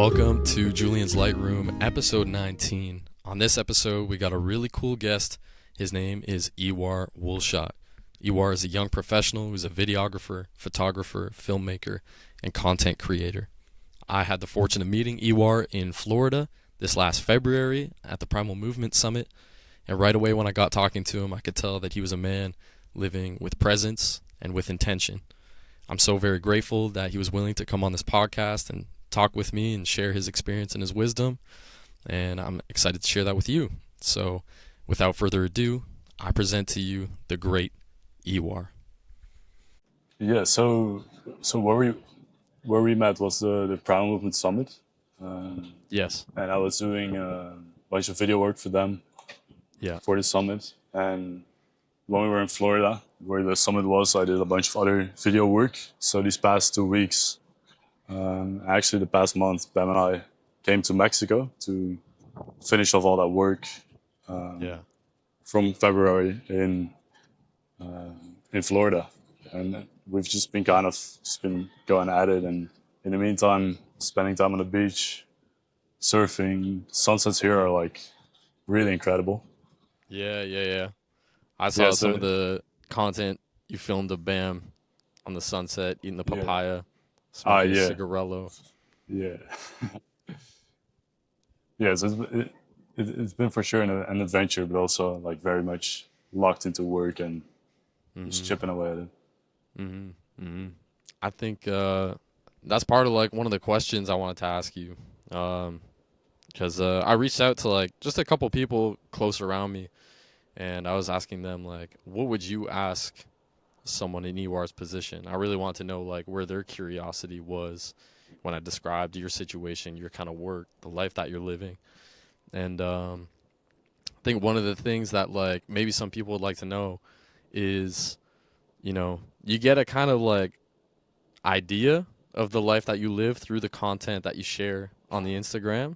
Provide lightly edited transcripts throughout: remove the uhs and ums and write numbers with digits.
Welcome to Julian's Lightroom, episode 19. On this episode, we got a really cool guest. His name is Iwar Woolschot. Iwar is a young professional who's a videographer, photographer, filmmaker, and content creator. I had the fortune of meeting Iwar in Florida this last February at the Primal Movement Summit. And right away when I got talking to him, I could tell that he was a man living with presence and with intention. I'm so very grateful that he was willing to come on this podcast and talk with me and share his experience and his wisdom. And I'm excited to share that with you. So without further ado, I present to you the great Iwar. Yeah, so where we met was the Primal Movement Summit, Yes. and I was doing a bunch of video work for them Yeah. for the summit. And when we were in Florida, where the summit was, I did a bunch of other video work. So these past 2 weeks, actually the past month, Bam and I came to Mexico to finish off all that work Yeah. from February in Florida, and we've just been going at it. And in the meantime, spending time on the beach, surfing. Sunsets here are like really incredible. Yeah. I saw Yeah, some so of the content you filmed of Bam on the sunset, eating the yeah, papaya, smoking a yeah, cigarello. yeah, yeah. So it's been for sure an adventure, but also like very much locked into work and just Mm-hmm. chipping away at it. Mm-hmm. Mm-hmm. I think that's part of like one of the questions I wanted to ask you. Because I reached out to like just a couple people close around me, and I was asking them like, what would you ask someone in Iwar's position? I really want to know like where their curiosity was when I described your situation, your kind of work, the life that you're living. And I think one of the things that like maybe some people would like to know is, you get a kind of like idea of the life that you live through the content that you share on the Instagram.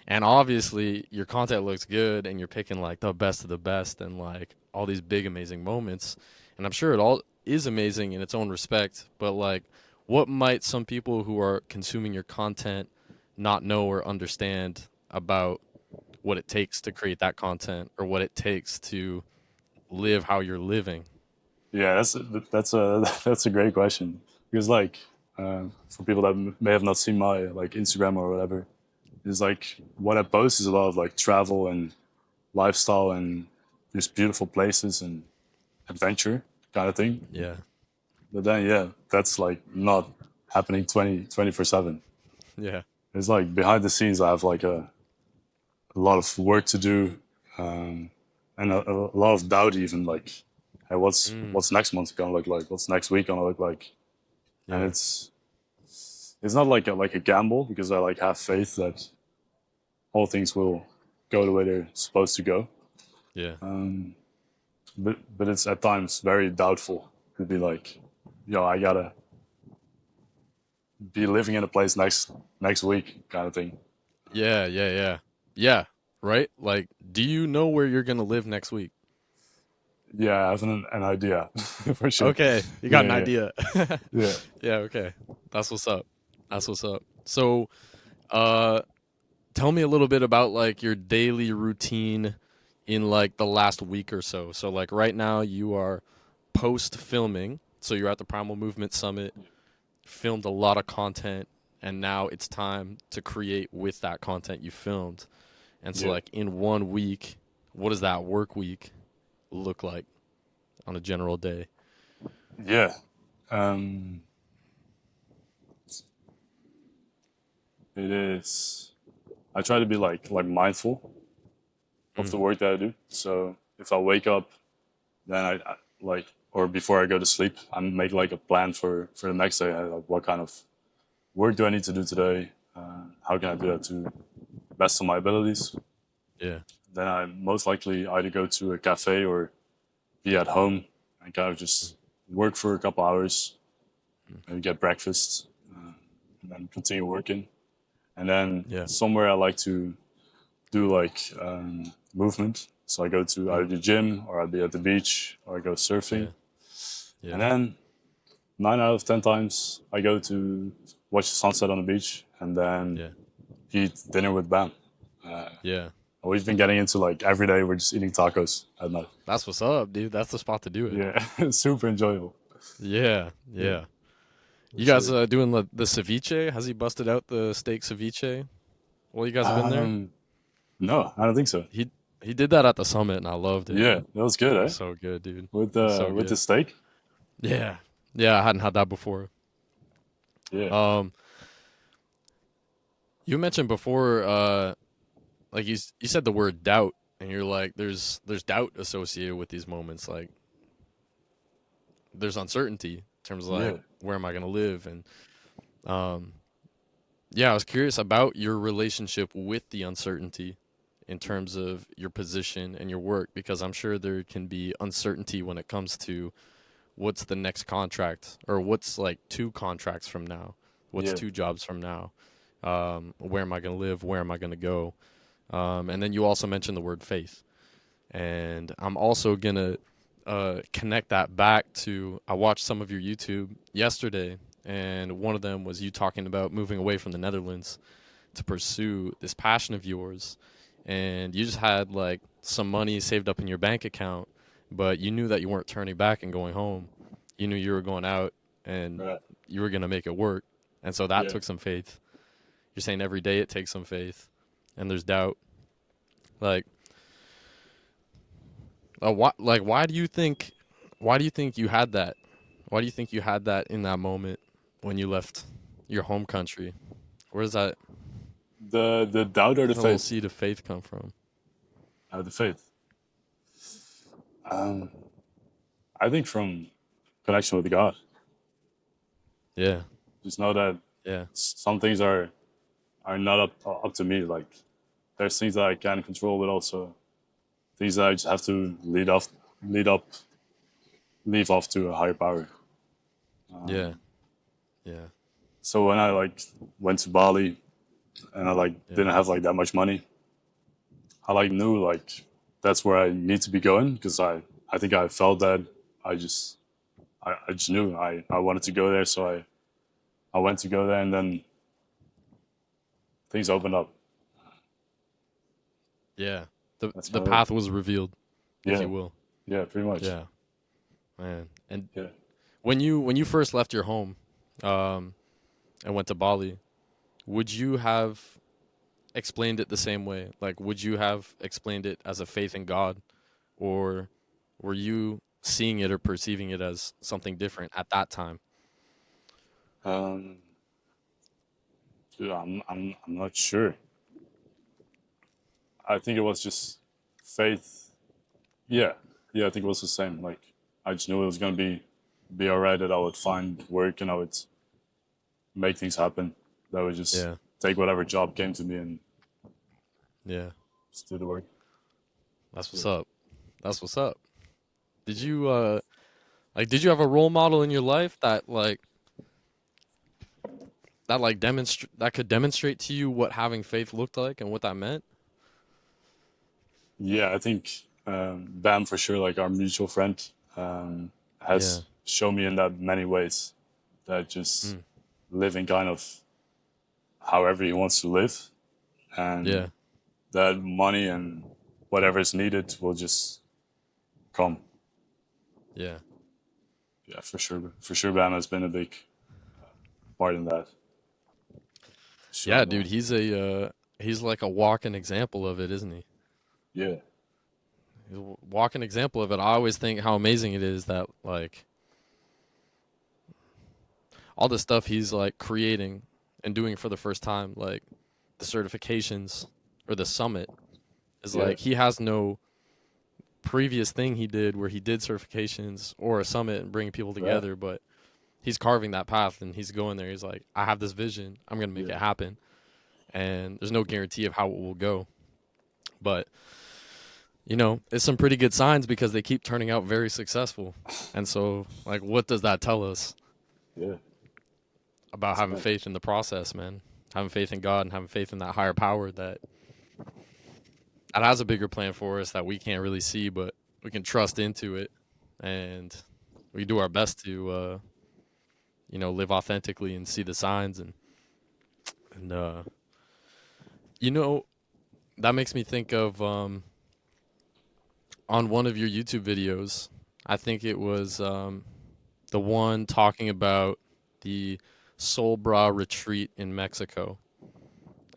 And obviously your content looks good and you're picking like the best of the best and like all these big amazing moments. And I'm sure it all is amazing in its own respect, but like what might some people who are consuming your content not know or understand about what it takes to create that content or what it takes to live how you're living? Yeah, that's a that's a great question, because like for people that may have not seen my like Instagram or whatever, is like what I post is a lot of like travel and lifestyle and just beautiful places and adventure kind of thing. Yeah. But then yeah, that's like not happening 24/7. Yeah. It's like behind the scenes I have like a lot of work to do, and a lot of doubt even, like, hey, Mm, what's next month gonna look like? What's next week gonna look like? And yeah. it's not like a gamble, because I like have faith that all things will go the way they're supposed to go. Yeah. Um, but it's at times very doubtful. To be like, I gotta be living in a place next week kind of thing. Yeah. Yeah. Right? Like, do you know where you're going to live next week? Yeah, I have an idea for sure. Okay. You got Yeah, an yeah, idea. yeah, Yeah. Okay. That's what's up. That's what's up. So, uh, tell me a little bit about like your daily routine in like the last week or so. So, like, right now you are post filming. So, you're at the Primal Movement Summit, filmed a lot of content, and now it's time to create with that content you filmed. And so, yeah, like, in 1 week, what does that work week look like on a general day? yeah. Um, it is. I try to be like mindful of the Mm, work that I do. So if I wake up, then I like, or before I go to sleep, I make like a plan for the next day. Like, what kind of work do I need to do today? How can I do that to the best of my abilities? yeah, Then I most likely either go to a cafe or be at home and kind of mm, just work for a couple hours, mm, maybe get breakfast, and then continue working. And then yeah, somewhere I like to do like movement. So I go to either mm, the gym, or I'll be at the beach, or I go surfing. yeah, yeah, And then 9 out of 10 times I go to watch the sunset on the beach, and then yeah, eat dinner with Bam. Uh, Yeah. we've been getting into like every day we're just eating tacos at night. That's what's up, dude. That's the spot to do it. Yeah, super enjoyable. Yeah. Yeah, Yeah. for You guys sure. doing the ceviche? Has he busted out the steak ceviche? Well, you guys have been there? Um, no, I don't think so. He he did that at the summit and I loved it. Yeah, that was good, It was eh? so good, dude. It was so With the good. steak. Yeah. Yeah, I hadn't had that before. Yeah, Um you mentioned before like you said the word doubt and you're like there's doubt associated with these moments like there's uncertainty in terms of like yeah, where am I going to live and um yeah, I was curious about your relationship with the uncertainty in terms of your position and your work because I'm sure there can be uncertainty when it comes to what's the next contract or what's like two contracts from now, what's yeah, two jobs from now, where am I going to live, where am I going to go, and then you also mentioned the word faith, and I'm also gonna connect that back to I watched some of your YouTube yesterday, and one of them was you talking about moving away from the Netherlands to pursue this passion of yours, and you just had like some money saved up in your bank account, but you knew that you weren't turning back and going home. You knew you were going out and right. you were gonna make it work, and so that Yeah. took some faith. You're saying every day it takes some faith, and there's doubt. Like why do you think you had that? Why do you think you had that in that moment when you left your home country? Where does that The doubt or the the little faith? seed of faith come from? The faith. Um, I think from connection with God. Yeah, Just know that yeah, some things are not up to me. Like there's things that I can control, but also things that I just have to lead up, leave off to a higher power. yeah, yeah, So when I like went to Bali and I like yeah, didn't have like that much money, I like knew like that's where I need to be going because I think I felt that I just I just knew I wanted to go there, so I went to go there, and then things opened up. yeah. That's The kind of it. path was revealed, if Yeah, you will. yeah, pretty much. Yeah, man. And Yeah. when you first left your home, um, and went to Bali, would you have explained it the same way? Like, would you have explained it as a faith in God, or were you seeing it or perceiving it as something different at that time? Um, dude, I'm not sure. I think it was just faith. Yeah, yeah, I think it was the same. Like I just knew it was gonna be alright. That I would find work and I would make things happen. That I would just Yeah, take whatever job came to me and yeah. just do the work. That's Yeah. what's up. That's what's up. Did you did you have a role model in your life that demonstrate that could demonstrate to you what having faith looked like and what that meant? Yeah, I think Bam for sure, like our mutual friend, Yeah. has shown me in that many ways that just Mm. living kind of however he wants to live, and Yeah. that money and whatever is needed will just come. Yeah. Yeah, for sure, Bam has been a big part in that. Yeah, Showing dude, that. he's like a walking example of it, isn't he? Yeah, He's a walking example of it. I always think how amazing it is that like all the stuff he's like creating and doing for the first time, like the certifications or the summit, is yeah, like he has no previous thing he did where he did certifications or a summit and bringing people right. together, but he's carving that path and he's going there. He's like, I have this vision. I'm gonna make Yeah, it happen. And there's no guarantee of how it will go. But it's some pretty good signs because they keep turning out very successful. And so, like, what does that tell us yeah. about That's having right. faith in the process, man? Having faith in God and having faith in that higher power that has a bigger plan for us that we can't really see, but we can trust into it, and we do our best to, live authentically and see the signs and You know, that makes me think of on one of your YouTube videos. I think it was the one talking about the Soul Bra retreat in Mexico.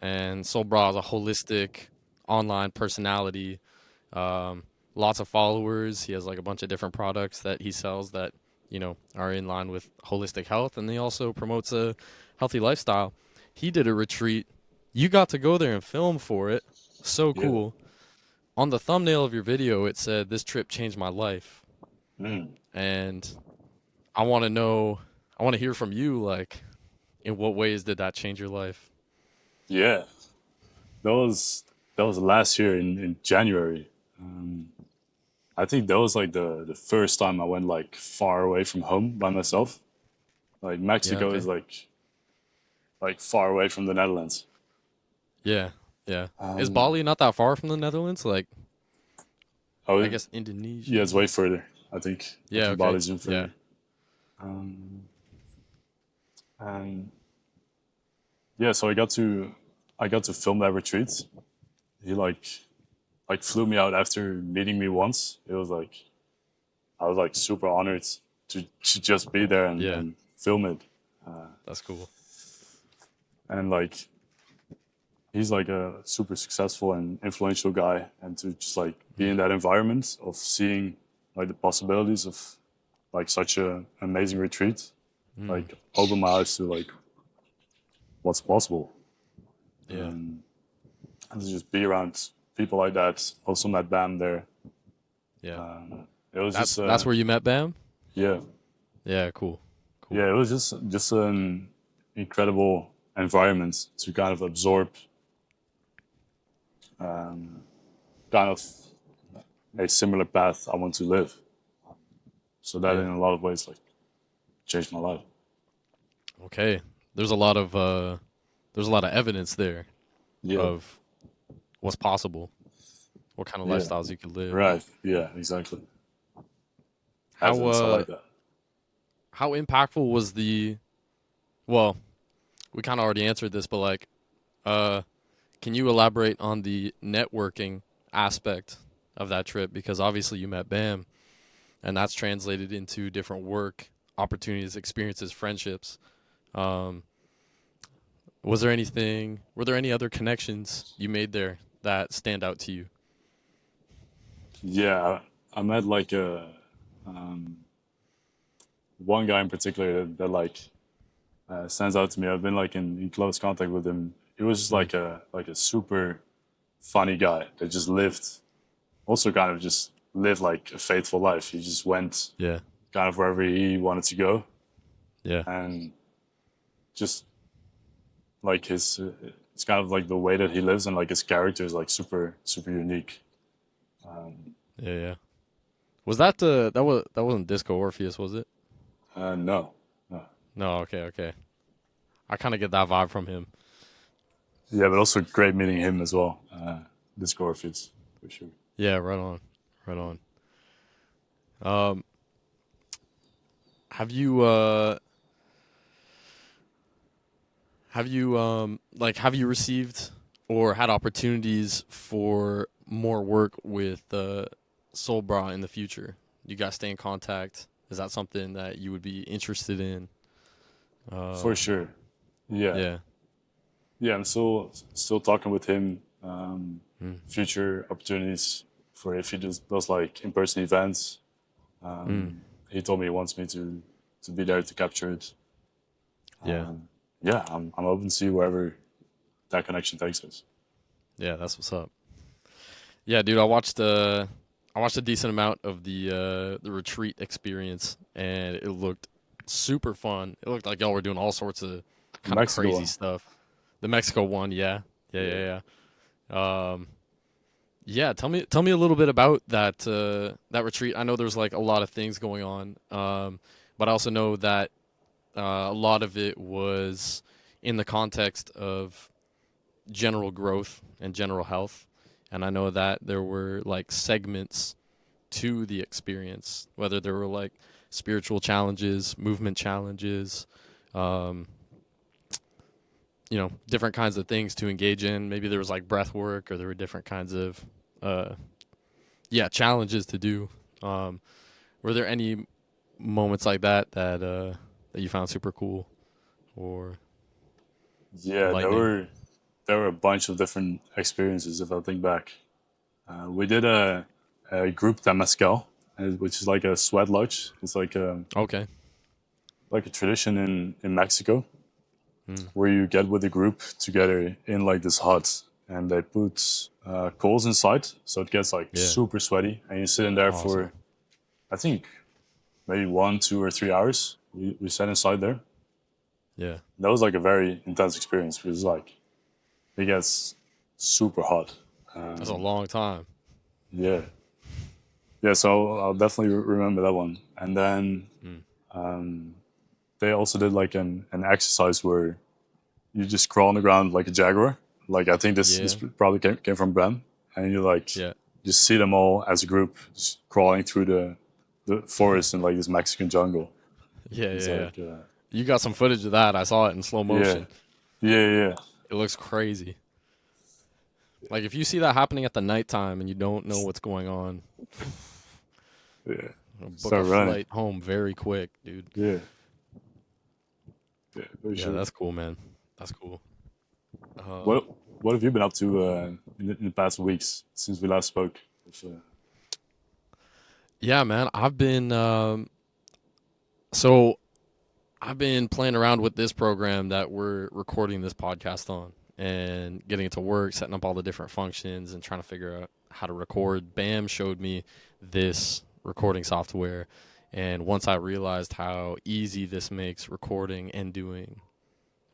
And Soul Bra is a holistic online personality. Um, Lots of followers. He has like a bunch of different products that he sells that are in line with holistic health, and he also promotes a healthy lifestyle. He did a retreat. You got to go there and film for it. So Yeah. cool. On the thumbnail of your video, it said, "This trip changed my life." Mm. And I want to know, I want to hear from you, like, in what ways did that change your life? Yeah. That was that was last year in January. Um, I think that was like the first time I went like far away from home by myself. Like Yeah, Mexico is okay. like far away from the Netherlands. Yeah, yeah. Is Um, Bali not that far from the Netherlands? Like, I oh guess Indonesia. yeah, it's way further. I think Yeah, okay. Bali's even Yeah. further. Um, and yeah, so I got to film that retreat. He like flew me out after meeting me once. It was like I was like super honored to just be there Yeah, and film it. that's cool. And like he's like a super successful and influential guy, and to just like be in Mm. that environment of seeing like the possibilities of like such a amazing retreat, Mm. like opened my eyes to like what's possible. Yeah. And to just be around people like that. Also met Bam there. Yeah. It was just That's where you met Bam? yeah, Yeah, cool. Cool. yeah, it was just an incredible environment to kind of absorb kind of a similar path I want to live. So that in Yeah. a lot of ways like changed my life. Okay. There's a lot of there's a lot of evidence there Yeah, of what's possible, what kind of yeah, lifestyles you could live. right. Yeah, exactly. How Evidence, I like that. how impactful was the well, we kind of already answered this, but like uh can you elaborate on the networking aspect of that trip, because obviously you met Bam and that's translated into different work opportunities, experiences, friendships. Um were there any other connections you made there that stand out to you? Yeah, I met like a one guy in particular that like stands out to me. I've been like in close contact with him. He was just Mm, like a super funny guy that just lived also kind of just lived like a faithful life. He just went yeah, kind of wherever he wanted to go, yeah, and just like his it's kind of like the way that he lives and like his character is like super unique. yeah, yeah. Was that wasn't Disco Orpheus, was it? No, no, No, okay, okay. I kind of get that vibe from him. yeah, but also great meeting him as well. This Scorpius for sure. Yeah, right on, right on. Um, have you have you received or had opportunities for more work with Soul Bra in the future? You guys stay in contact? Is that something that you would be interested in? For Um, sure. Yeah, yeah. yeah. I'm still talking with him. Mm, Future opportunities for if he does like in person events. mm, He told me he wants me to be there to capture it. yeah. Yeah, I'm open to see wherever that connection takes us. Yeah, that's what's up. Yeah, dude, I watched a decent amount of the retreat experience, and it looked super fun. It looked like y'all were doing all sorts of kind of Mexico crazy one. stuff. The Mexico one, yeah. Yeah, Yeah. yeah, yeah. Yeah, tell me a little bit about that retreat. I know there's like a lot of things going on. But I also know that a lot of it was in the context of general growth and general health. And I know that there were like segments to the experience, whether there were like spiritual challenges, movement challenges, um, different kinds of things to engage in. Maybe there was like breath work, or there were different kinds of uh, challenges to do. Um, were there any moments like that you found super cool or Yeah, enlightening? there were a bunch of different experiences. If I think back, we did a group temazcal, which is like a sweat lodge. It's Okay. like a tradition in Mexico Mm. where you get with a group together in like this hut, and they put coals inside, so it gets like Yeah. super sweaty, and you sit in there Awesome. for I think maybe 1, 2, or 3 hours. We sat inside there. Yeah. That was like a very intense experience because like it gets super hot. That's a Um, long time. yeah, yeah. So I'll definitely remember that one. And then Mm. they also did like an exercise where you just crawl on the ground like a jaguar. Like I think this Yeah. probably came from Bram, and you like Yeah. just see them all as a group just crawling through the forest in like this Mexican jungle. Yeah. It's Yeah. Yeah. like You got some footage of that. I saw it in slow yeah, motion. yeah, It looks crazy. Like if you see that happening at the nighttime and you don't know what's going on, yeah. book a Start running. flight home very quick, dude. Yeah, yeah, for Yeah, sure. that's cool, man. That's cool. Um, What what have you been up to in the past weeks since we last spoke? If, yeah, man. So I've been playing around with this program that we're recording this podcast on and getting it to work, setting up all the different functions and trying to figure out how to record. Bam showed me this recording software. And once I realized how easy this makes recording and doing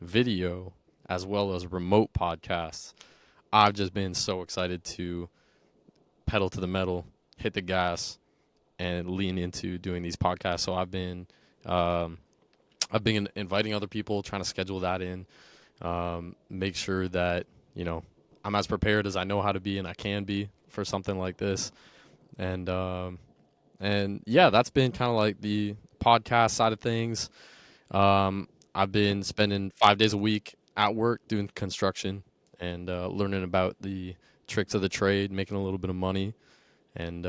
video as well as remote podcasts, I've just been so excited to pedal to the metal, hit the gas, and lean into doing these podcasts. So um, I've been inviting other people, trying to schedule that in, make sure that you know I'm as prepared as I know how to be and I can be for something like this. And yeah, that's been kind of like the podcast side of things. I've been spending 5 days a week at work doing construction and learning about the tricks of the trade, making a little bit of money, and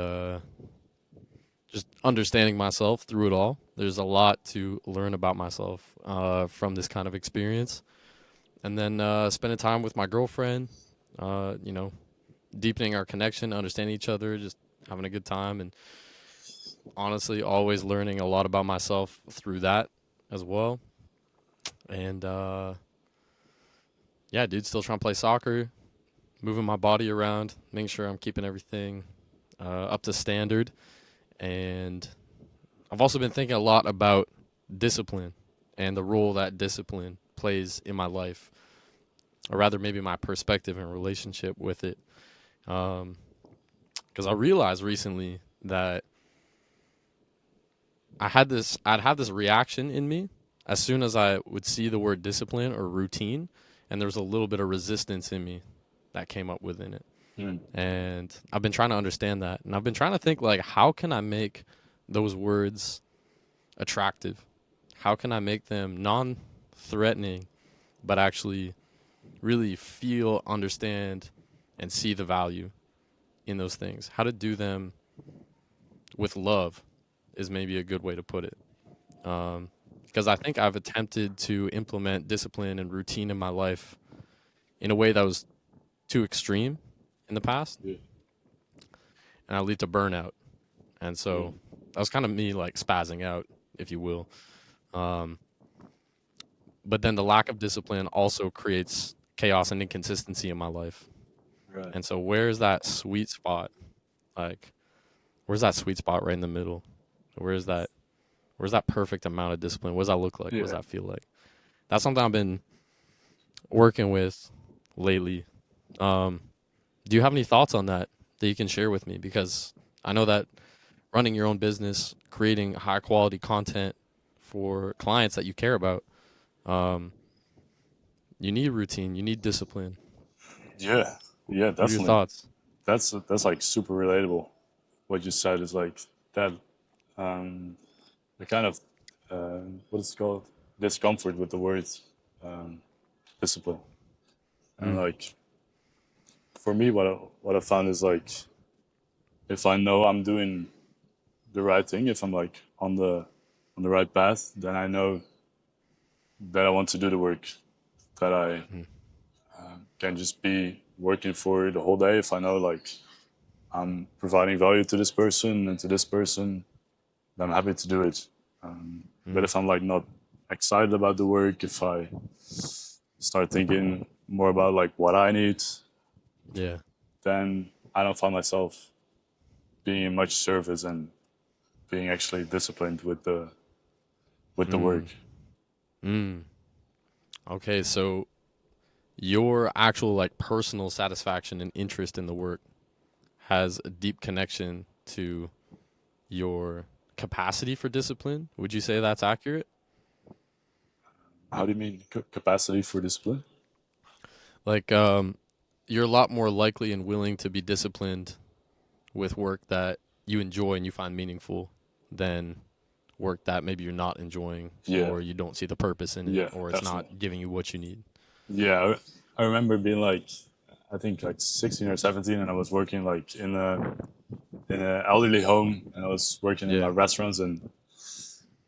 just understanding myself through it all. There's a lot to learn about myself from this kind of experience. And then spending time with my girlfriend, uh, you know, deepening our connection, understanding each other, just having a good time, and honestly, always learning a lot about myself through that as well. And yeah, dude, still trying to play soccer, moving my body around, making sure I'm keeping everything up to standard. And I've also been thinking a lot about discipline and the role that discipline plays in my life, or rather, maybe my perspective and relationship with it. Because I realized recently that I'd have this reaction in me as soon as I would see the word discipline or routine, and there was a little bit of resistance in me that came up within it. mm, And I've been trying to understand that, and I've been trying to think like, how can I make those words attractive? How can I make them non-threatening, but actually really feel, understand, and see the value in those things? How to do them with love is maybe a good way to put it. Because I think I've attempted to implement discipline and routine in my life in a way that was too extreme in the past, yeah, and I lead to burnout. And yeah, so that was kind of me like spazzing out, if you will. Um, but then the lack of discipline also creates chaos and inconsistency in my life. right. And so where's that sweet spot? Like, where's that sweet spot right in the middle? Where's that? Where's that perfect amount of discipline? What does that look like? What does Yeah, that feel like? That's something I've been working with lately. Um, do you have any thoughts on that you can share with me? Because I know that running your own business, creating high quality content for clients that you care about, um, you need routine, you need discipline. yeah, yeah, What are your definitely. thoughts? That's like super relatable. What you said is like that. Um, the kind of what is it called discomfort with the words. Um, discipline. And Mm. like for me, what I found is like if I know I'm doing the right thing, if I'm like on the right path, then I know that I want to do the work. That I Mm. can just be working for the whole day. If I know like I'm providing value to this person and to this person, then I'm happy to do it. But Mm. if I'm like not excited about the work, if I start thinking more about like what I need, Yeah. then I don't find myself being in much service and being actually disciplined with the work. Mm. Mm. Okay, so your actual like personal satisfaction and interest in the work has a deep connection to your capacity for discipline. Would you say that's accurate? How do you mean capacity for discipline? Like you're a lot more likely and willing to be disciplined with work that you enjoy and you find meaningful than work that maybe you're not enjoying Yeah, or you don't see the purpose in it yeah, or it's not definitely. giving you what you need. Yeah, I remember being like, I think like 16 or 17, and I was working like in an elderly home, and I was working in Yeah. like restaurants, and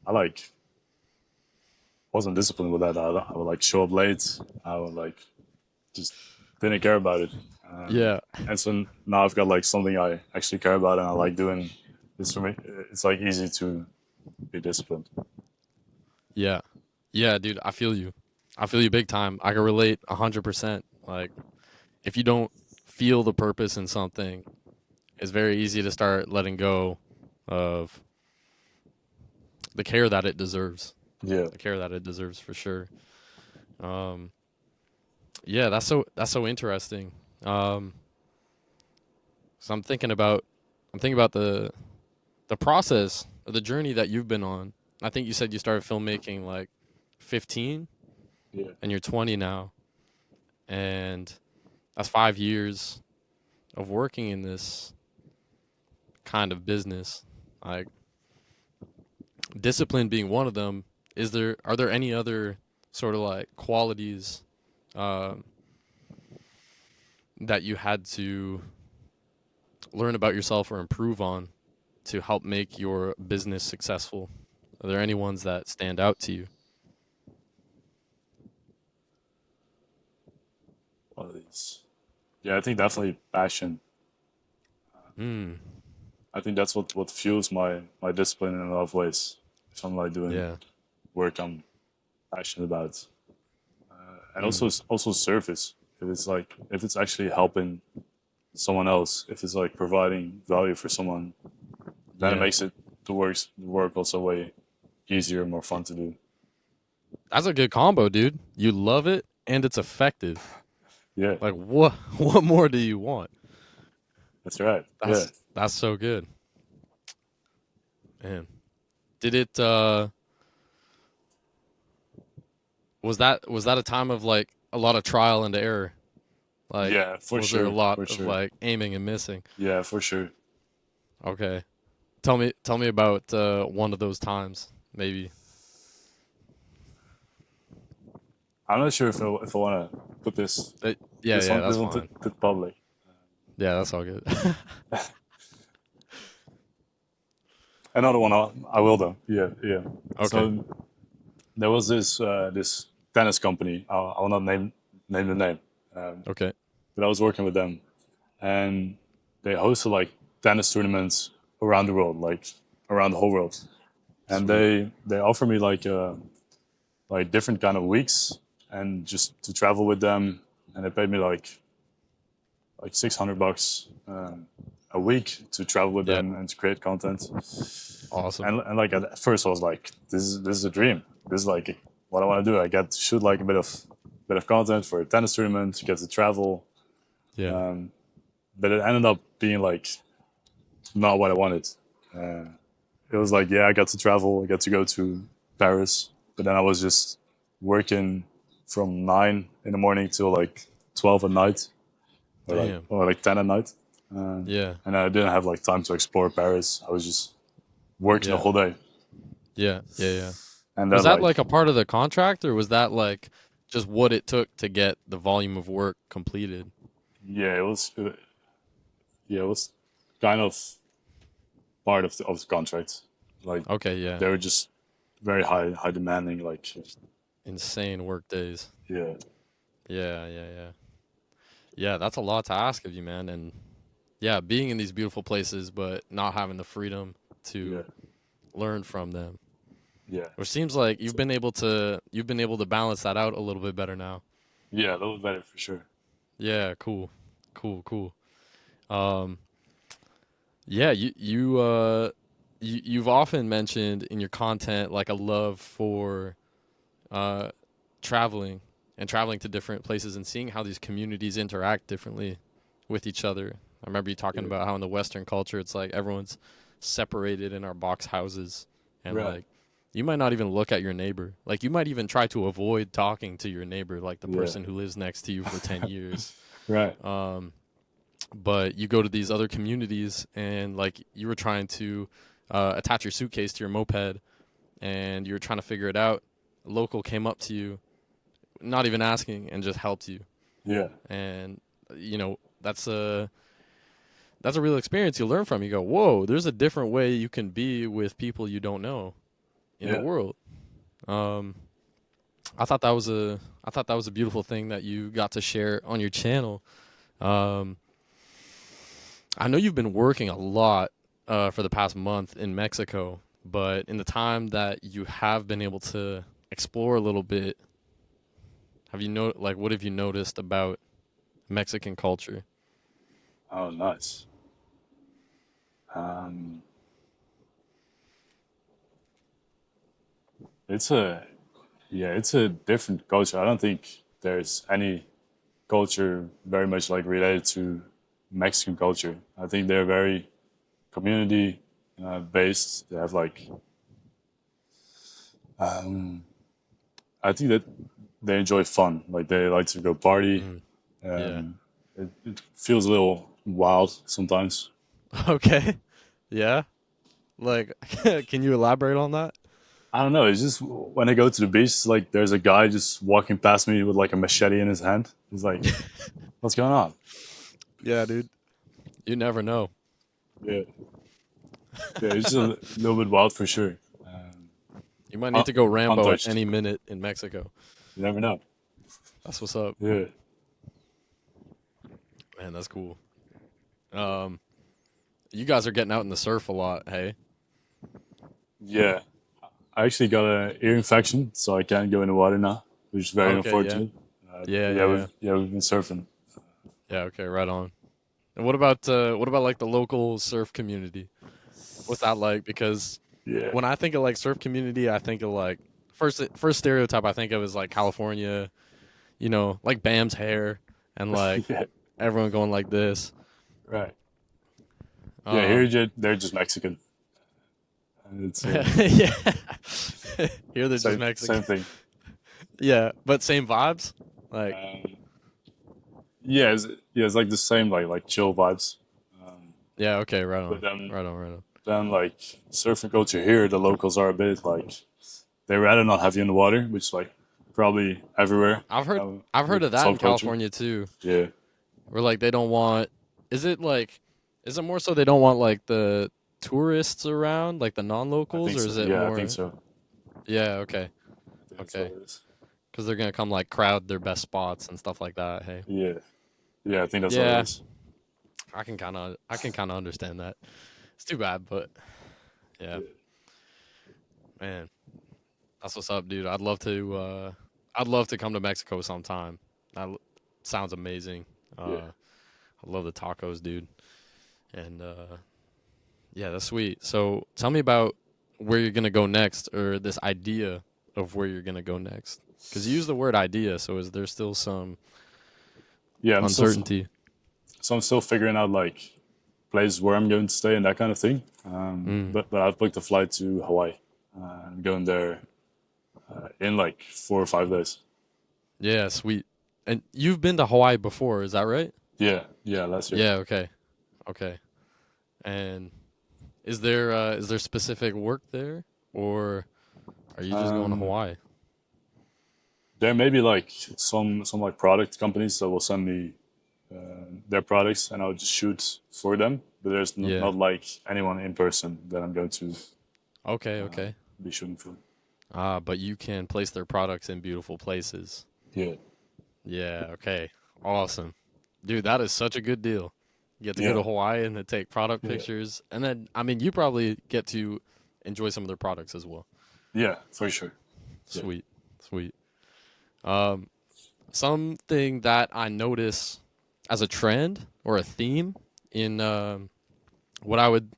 I like wasn't disciplined with that. I would like show up late. I would like just didn't care about it. Yeah. And so now I've got like something I actually care about, and I like doing this for me. It's like easy to be disciplined. Yeah. Yeah, dude, I feel you. I feel you big time. I can relate 100%. Like if you don't feel the purpose in something, it's very easy to start letting go of the care that it deserves. Yeah, The care that it deserves for sure. Um, yeah, that's so interesting. Um, so I'm thinking about the process of the journey that you've been on. I think you said you started filmmaking like 15 yeah. and you're 20 now, and that's 5 years of working in this kind of business. Like discipline being one of them. Are there any other sort of like qualities um, that you had to learn about yourself or improve on to help make your business successful? Are there any ones that stand out to you? One of these. Yeah, I think definitely passion. Hmm. I think that's what fuels my discipline in a lot of ways. If I'm like doing Yeah. work I'm passionate about, and Hmm. also service. If it's like if it's actually helping someone else, if it's like providing value for someone, then it Yeah. makes it the work also way easier, more fun to do. That's a good combo, dude. You love it and it's effective. Yeah, Like what? What more do you want? that's right. Yeah, That's so good, man. Did it? Was that a time of like a lot of trial and error? Like, yeah, was there a lot for of sure. like aiming and missing? Yeah, for sure. Okay, tell me about one of those times, maybe. I'm not sure if I want to put Yeah, yeah, this that's one fine. to public. Yeah, that's all good. Another one I will though. Yeah, yeah. Okay, So there was this tennis company. I will not name the name, um, okay, but I was working with them, and they hosted like tennis tournaments around the world, like around the whole world. And sweet. they offer me like different kind of weeks and just to travel with them, and they paid me like $600 a week to travel with Yeah, them and to create content. awesome. And like at first I was like, this is a dream. This is like what I want to do. I get to shoot like a bit of content for a tennis tournament, get to travel. Yeah, But it ended up being like not what I wanted. Uh, it was like, yeah, I got to travel, I got to go to Paris, but then I was just working from 9 in the morning till like 12 at night, damn. or like 10 at night. Yeah, And I didn't have like time to explore Paris. I was just working the yeah, whole day, yeah, yeah, yeah. and Was then that like like a part of the contract, or was that like just what it took to get the volume of work completed. Yeah, yeah, it was kind of part of the contract. Like Okay, yeah. they were just very high demanding. Like Just insane work days. yeah, Yeah, yeah, yeah. Yeah, that's a lot to ask of you, man. And yeah, being in these beautiful places but not having the freedom yeah, to learn from them. yeah, Which seems like so, you've been able to balance that out a little bit better now. yeah, a little better for sure. Yeah, cool. Cool, cool. Um yeah, you've often mentioned in your content like a love for uh traveling and traveling to different places and seeing how these communities interact differently with each other. I remember you talking Yeah, about how in the Western culture it's like everyone's separated in our box houses and right. like you might not even look at your neighbor. Like you might even try to avoid talking to your neighbor, like the Yeah, person who lives next to you for 10 years. right. Um, but you go to these other communities and like you were trying to attach your suitcase to your moped and you were trying to figure it out. A local came up to you, not even asking, and just helped you. Yeah, And that's a real experience you learn from. You go, whoa, there's a different way you can be with people you don't know in the yeah. world. Um, I thought that was a beautiful thing that you got to share on your channel. Um, I know you've been working a lot for the past month in Mexico, but in the time that you have been able to explore a little bit, have you know like what have you noticed about Mexican culture? Oh, nice. Um, it's a yeah, it's a different culture. I don't think there's any culture very much like related to Mexican culture. I think they're very community based. They have like um, I think that they enjoy fun. Like they like to go party. Mm, yeah. Um, it feels a little wild sometimes. Okay. Yeah. Like, can you elaborate on that? I don't know. It's just when I go to the beach, it's like there's a guy just walking past me with like a machete in his hand. He's like, "What's going on?" Yeah, dude. You never know. Yeah, yeah. It's just a little bit wild for sure. You might need to go Rambo at Untouched. any minute in Mexico. You never know. That's what's up. Yeah, Man, that's cool. Um, you guys are getting out in the surf a lot, hey? yeah. I actually got an ear infection, so I can't go in the water now, which is very Okay, yeah. unfortunate. Yeah, Yeah, yeah, yeah. we've been surfing. Yeah, okay, right on. And what about like the local surf community? What's that like? Because Yeah, when I think of like surf community, I think of like first stereotype I think of is like California, like Bam's hair and like yeah, everyone going like this. right. Yeah, Um, they're just Mexican. And it's yeah. Here they're just same Mexican. thing. Yeah, but same vibes. Like, Um, yeah, it's like the same like chill vibes. Um, yeah, okay, but right on. then like surfing culture here, the locals are a bit like they rather not have you in the water, which is like probably everywhere I've heard with of that in some culture. California too. Yeah, Where like they don't want. Is it like? Is it more so they don't want like the tourists around, like the I non-locals, think or so. is it Yeah, I think more? so. Yeah, okay, I think that's what okay. it is. Because they're gonna come like crowd their best spots and stuff like that. Hey. Yeah, yeah, I think that's what it Yeah, is. I can kind of understand that. It's too bad, but yeah, Yeah, man, that's what's up, dude. I'd love to come to Mexico sometime. That sounds amazing. yeah. I love the tacos, dude. And yeah, that's sweet. So tell me about where you're gonna go next, or this idea of where you're gonna go next. Because you use the word idea, so is there still some Yeah, uncertainty? I'm still figuring out like places where I'm going to stay and that kind of thing. Mm. But I've booked a flight to Hawaii. I'm going there in like 4 or 5 days. Yeah, sweet. And you've been to Hawaii before, is that right? Yeah, yeah, last year. Yeah. Okay. Okay. And is there specific work there, or are you just going to Um, Hawaii? there may be like some like product companies that will send me their products, and I'll just shoot for them. But there's Yeah. not like anyone in person that I'm going to Okay, okay. be shooting for. But you can place their products in beautiful places. Yeah, Yeah, okay. Awesome. Dude, that is such a good deal. You get to go yeah, to Hawaii and then take product yeah, pictures. And then, I mean, you probably get to enjoy some of their products as well. yeah, for sure. Yeah, Sweet. Sweet. Um, Something that I notice as a trend or a theme in what I would,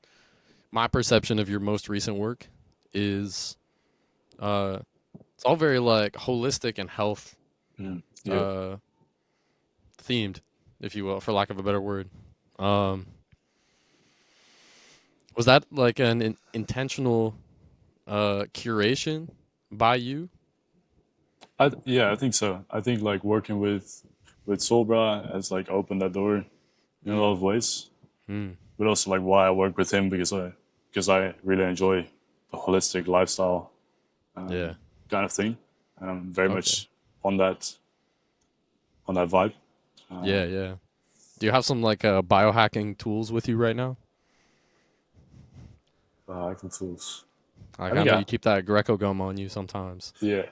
my perception of your most recent work is uh, it's all very like holistic and health yeah. uh, themed, if you will, for lack of a better word. Um, was that like an intentional curation by you? Yeah, I think so. I think like working with Solbra has like opened that door in a Mm, lot of ways, mm, but also like why I work with him because I really enjoy the holistic lifestyle yeah. kind of thing, and I'm very Okay. much on that vibe. Yeah, yeah. Do you have some like biohacking tools with you right now? Active tools. Like I I think know you keep that Greco gum on you sometimes. yeah,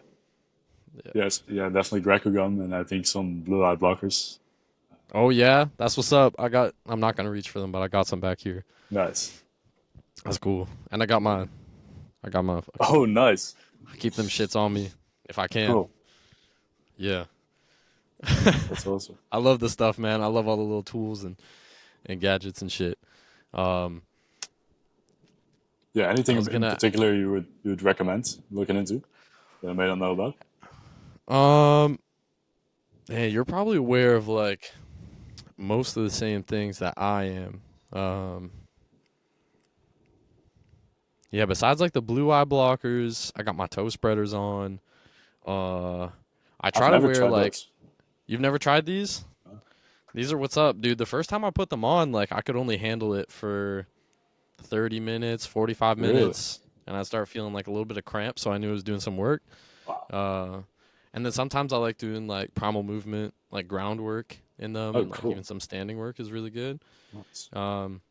Yeah. yes, yeah, definitely Greco gum, and I think some blue light blockers. Oh yeah, that's what's up. I'm not gonna reach for them, but I got some back here. Nice. That's cool. And I got my Oh, nice. I keep them shits on me if I can. Cool. Yeah. That's awesome. I love the stuff, man. I love all the little tools and gadgets and shit. Um, Yeah, I anything was in gonna, particular you would recommend looking into that I may not know about? um, hey, you're probably aware of like most of the same things that I am. Um, yeah, besides like the blue eye blockers, I got my toe spreaders on. Uh, I I've try to never wear tried like, those. you've never tried these? These are what's up, dude. The first time I put them on, like I could only handle it for 30 minutes, 45 Really? minutes, and I start feeling like a little bit of cramp, so I knew I was doing some work. Wow. Uh, and then sometimes I like doing like primal movement, like groundwork in them, Oh, and like cool. even some standing work is really good. Nice. Um,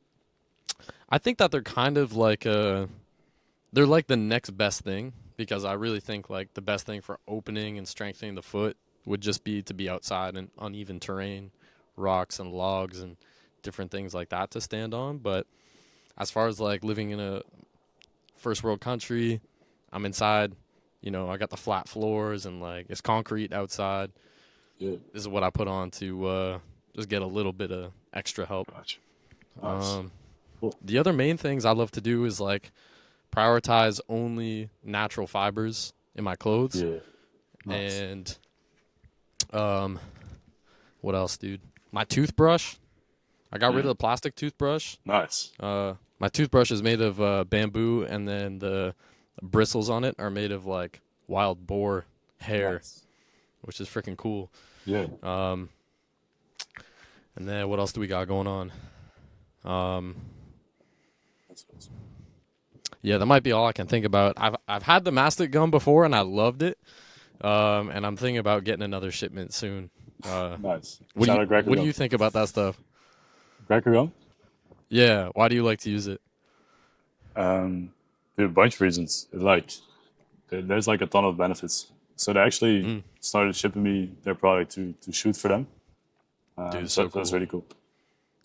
I think that they're kind of like they're like the next best thing because I really think like the best thing for opening and strengthening the foot would just be to be outside in uneven terrain, rocks and logs and different things like that to stand on. But as far as like living in a first world country, I'm inside. You know, I got the flat floors and like it's concrete outside. Yeah. This is what I put on to just get a little bit of extra help. Gotcha. Nice. Um, Cool. the other main things I love to do is like prioritize only natural fibers in my clothes. Yeah. Nice. And um, what else, dude? My toothbrush. I got rid of Mm. the plastic toothbrush. Nice. My toothbrush is made of bamboo, and then the bristles on it are made of like wild boar hair, Nice. which is freaking cool. Yeah. Um, and then what else do we got going on? Um, That's awesome. yeah, that might be all I can think about. I've had the mastic gum before, and I loved it. And I'm thinking about getting another shipment soon. Uh, Nice. what do Shout you out Greco what do gum. you think about that stuff? Greco gum? Yeah, why do you like to use it? There are a bunch of reasons. There's like a ton of benefits. So they actually Mm, started shipping me their product to shoot for them. dude, So so that's cool. really cool.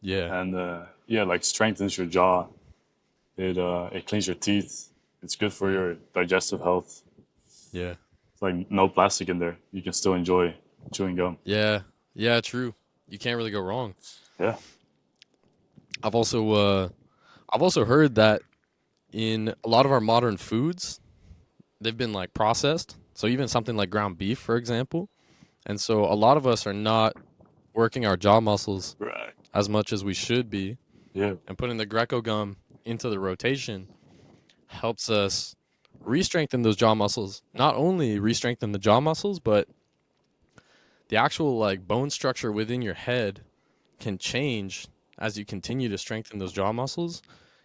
Yeah, And yeah, like strengthens your jaw. It cleans your teeth. It's good for mm, your digestive health. yeah, It's like no plastic in there. You can still enjoy chewing gum. yeah, yeah. True. You can't really go wrong. Yeah. I've also uh, I've also heard that in a lot of our modern foods, they've been like processed. So even something like ground beef, for example. And so a lot of us are not working our jaw muscles Right. as much as we should be. Yeah. And putting the Greco gum into the rotation helps us re-strengthen those jaw muscles. Not only re-strengthen the jaw muscles, but the actual like bone structure within your head can change as you continue to strengthen those jaw muscles.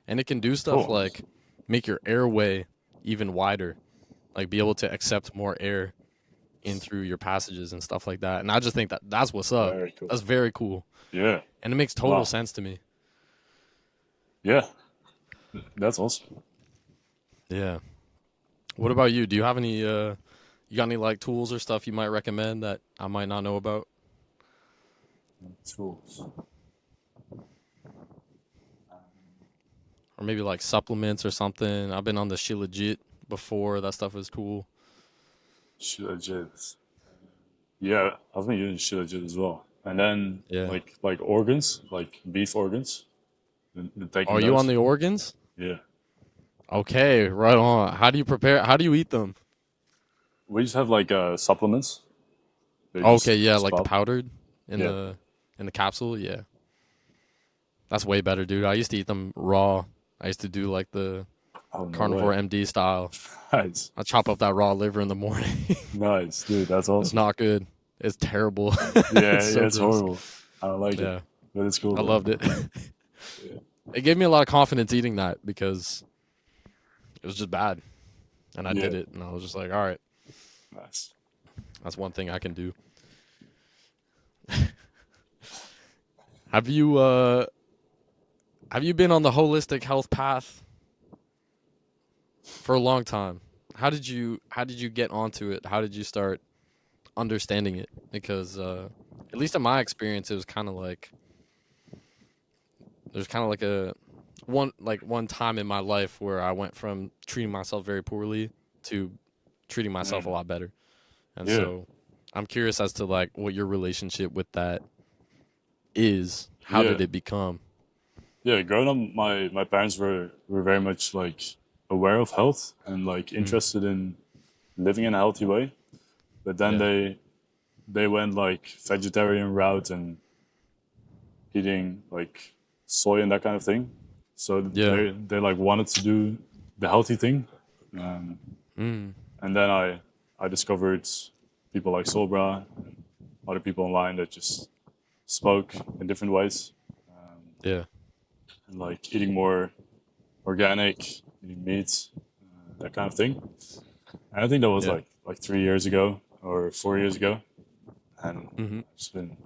And it can do stuff Cool. like make your airway even wider, like be able to accept more air. in through your passages and stuff like that. And I just think that that's what's up. Very cool. That's very cool, Yeah. and it makes total Wow. sense to me. Yeah. That's awesome. Yeah. What about you? Do you have any you got any like tools or stuff you might recommend that I might not know about? Tools. Or maybe like supplements or something. I've been on the Shilajit before. That stuff is cool. Shilajit. Yeah, I've been using shilajit as well. And then Yeah. like organs, like beef organs, and taking Are you on those. the organs? Yeah. Okay, right on. How do you prepare? How do you eat them? We just have like supplements. They Okay, yeah, just like the pop. powdered Yeah. in the capsule. Yeah, that's way better, dude. I used to eat them raw. I used to do like the Oh no carnivore way. MD style. Nice. I chop up that raw liver in the morning. Nice, dude. That's It's awesome. not good. It's terrible. Yeah, It's yeah, so it's gross. horrible. I don't like it. Yeah, But it's cool I though. loved it. Yeah. It gave me a lot of confidence eating that because it was just bad, and I Yeah. did it, and I was just like, all right, Nice. that's one thing I can do. Have you have you been on the holistic health path for a long time? How did you get onto it? How did you start understanding it? Because at least in my experience, it was kind of like there's kind of like a one time in my life where I went from treating myself very poorly to treating myself a Mm. lot better. And Yeah. so I'm curious as to like what your relationship with that is. How Yeah. did it become? Yeah. Growing up, my parents were very much like aware of health and like Mm, interested in living in a healthy way. But then yeah. they went like vegetarian route and eating like soy and that kind of thing. So Yeah. they like wanted to do the healthy thing. Um, Mm, and then I discovered people like Sobra and other people online that just spoke in different ways, yeah. and like eating more organic, eating meat, that kind of thing. And I think that was Yeah. like 3 years ago or 4 years ago, and Hmm. I've just been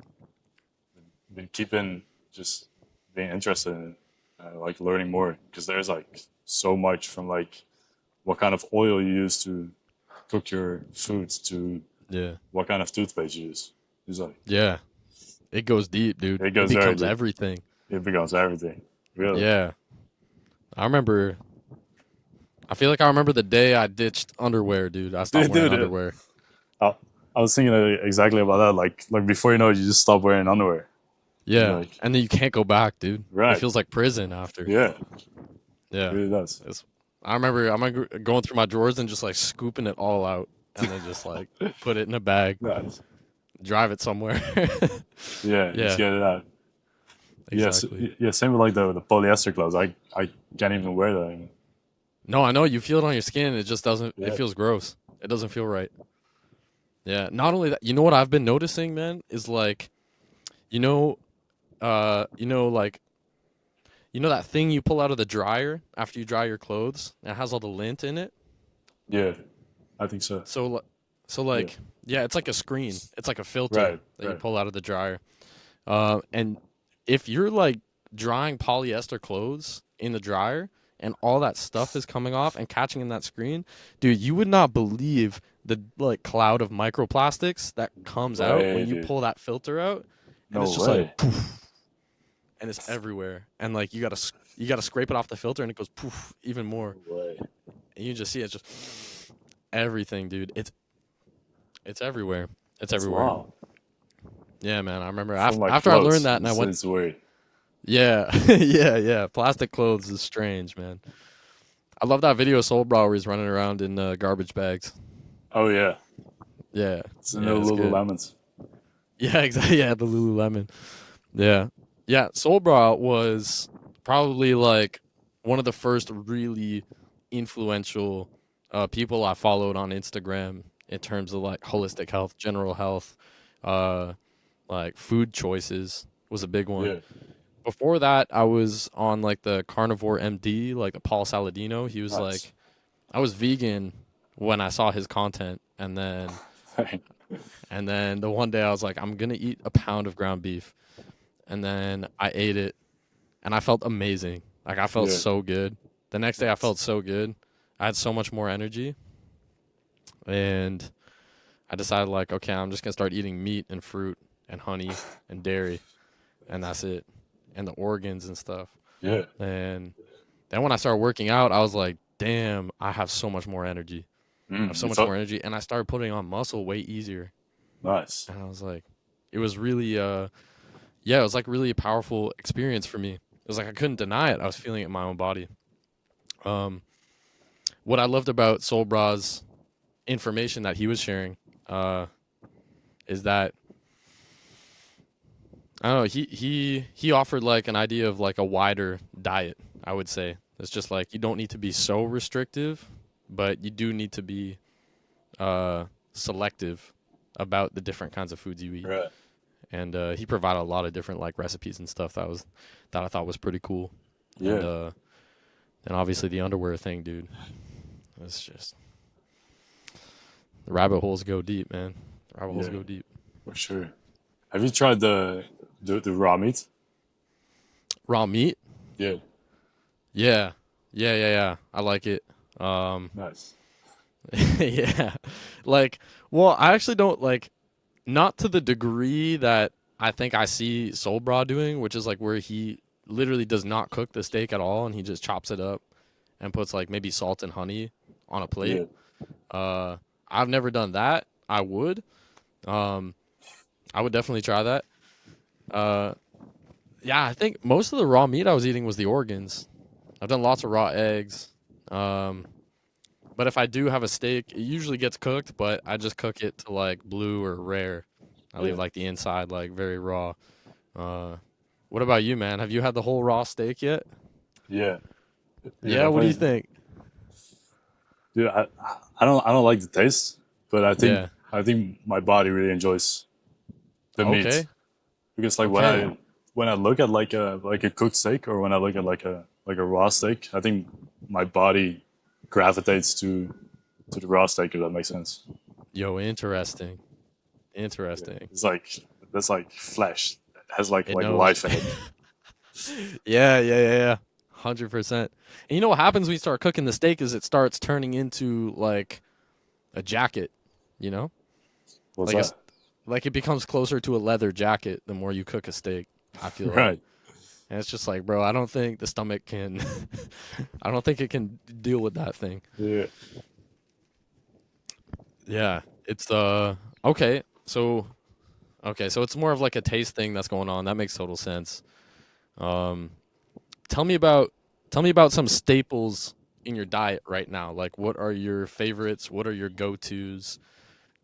keeping just being interested in it, like learning more because there's like so much from like what kind of oil you use to cook your foods to Yeah. what kind of toothpaste you use. It's like Yeah. It goes deep, dude. it It goes very becomes deep. everything. It becomes everything. Really. Yeah. I remember I feel like I remember the day I ditched underwear, dude. I stopped wearing Dude, underwear. I, I was thinking exactly about that. Like before you know it, you just stop wearing underwear. It's Yeah. like And then you can't go back, dude. It right. feels like prison after. Yeah, it Yeah. really does. It's I remember going through my drawers and just like scooping it all out and then just like put it in a bag, Nice. drive it somewhere. Yeah, just Yeah, get it out. Yes, exactly. yeah. Same with like the polyester clothes. I can't even wear that anymore. No, I know you feel it on your skin. It just doesn't. It Yeah. feels gross. It doesn't feel right. Yeah. Not only that, you know what I've been noticing, man, is like, you know, like, you know that thing you pull out of the dryer after you dry your clothes. And it has all the lint in it. Yeah, I think so. So, so Yeah. like, yeah, it's like a screen. It's like a filter Right. that you Right. pull out of the dryer. And if you're like drying polyester clothes in the dryer and all that stuff is coming off and catching in that screen, dude, you would not believe the like cloud of microplastics that comes out Way, when you dude. pull that filter out, and No it's just like way. poof, and it's everywhere, and like you gotta scrape it off the filter, and it goes poof even more, No way. and you just see it just everything, dude. It's everywhere. It's That's everywhere. wild. Yeah, man. I remember From like after I learned clothes, that, and I went. it's weird. Yeah, yeah, yeah. Plastic clothes is strange, man. I love that video of Soul Bra where he's running around in garbage bags. Oh yeah, Yeah, it's in the yeah, it's good. Lululemons. Yeah, exactly. Yeah, the Lululemon. Yeah, yeah. Soul Bra was probably like one of the first really influential people I followed on Instagram in terms of like holistic health, general health, uh, like food choices was a big one. Yeah. Before that, I was on like the carnivore MD, like the Paul Saladino. He was Nice. like, I was vegan when I saw his content, and then And then the one day I was like, I'm gonna eat a pound of ground beef, and then I ate it, and I felt amazing. Like I felt Yeah. so good. The next day I Nice. felt so good. I had so much more energy, and I decided like, okay, I'm just gonna start eating meat and fruit and honey and dairy, and that's it, and the organs and stuff. Yeah. And then when I started working out, I was like, damn, I have so much more energy. I have so You much thought more energy, and I started putting on muscle way easier. nice. And I was like, it was really, yeah, it was like really a powerful experience for me. It was like I couldn't deny it. I was feeling it in my own body. Um, what I loved about Soul Bra's information that he was sharing, uh, is that I don't know. He offered like an idea of like a wider diet. I would say it's just like you don't need to be so restrictive, but you do need to be selective about the different kinds of foods you eat. Right. And he provided a lot of different like recipes and stuff that I thought was pretty cool. And Yeah. and obviously the underwear thing, dude. It's just the rabbit holes go deep, man. The rabbit holes Yeah. go deep. For sure. Have you tried the raw meat? Raw meat? Yeah. Yeah. Yeah. I like it. Um Nice. yeah. Like, well, I actually don't like not to the degree that I think I see Soul Bra doing, which is like where he literally does not cook the steak at all and he just chops it up and puts like maybe salt and honey on a plate. Yeah. Uh I've never done that. I would. Um I would definitely try that. Uh yeah, I think most of the raw meat I was eating was the organs. I've done lots of raw eggs. Um but if I do have a steak, it usually gets cooked, but I just cook it to like blue or rare. I Yeah. leave like the inside like very raw. Uh what about you, man? Have you had the whole raw steak yet? Yeah. Yeah. Yeah, what do you Definitely. think? Dude, I don't like the taste, but Yeah. I think my body really enjoys the meat Okay. because like Okay. when I look at like a cooked steak or when I look at like a raw steak, I think my body gravitates to the raw steak if that makes sense. Yo, interesting. Yeah. Interesting. It's like that's like flesh. It has It like knows. life in it. Yeah. 100%. And you know what happens when you start cooking the steak is it starts turning into like a jacket, you know? What's Like that? it's like it becomes closer to a leather jacket the more you cook a steak, I feel like. Right. And it's just like, bro, I don't think the stomach can I don't think it can deal with that thing. Yeah. Yeah. It's okay. So so it's more of like a taste thing that's going on. That makes total sense. Um tell me about some staples in your diet right now. Like what are your favorites? What are your go-tos?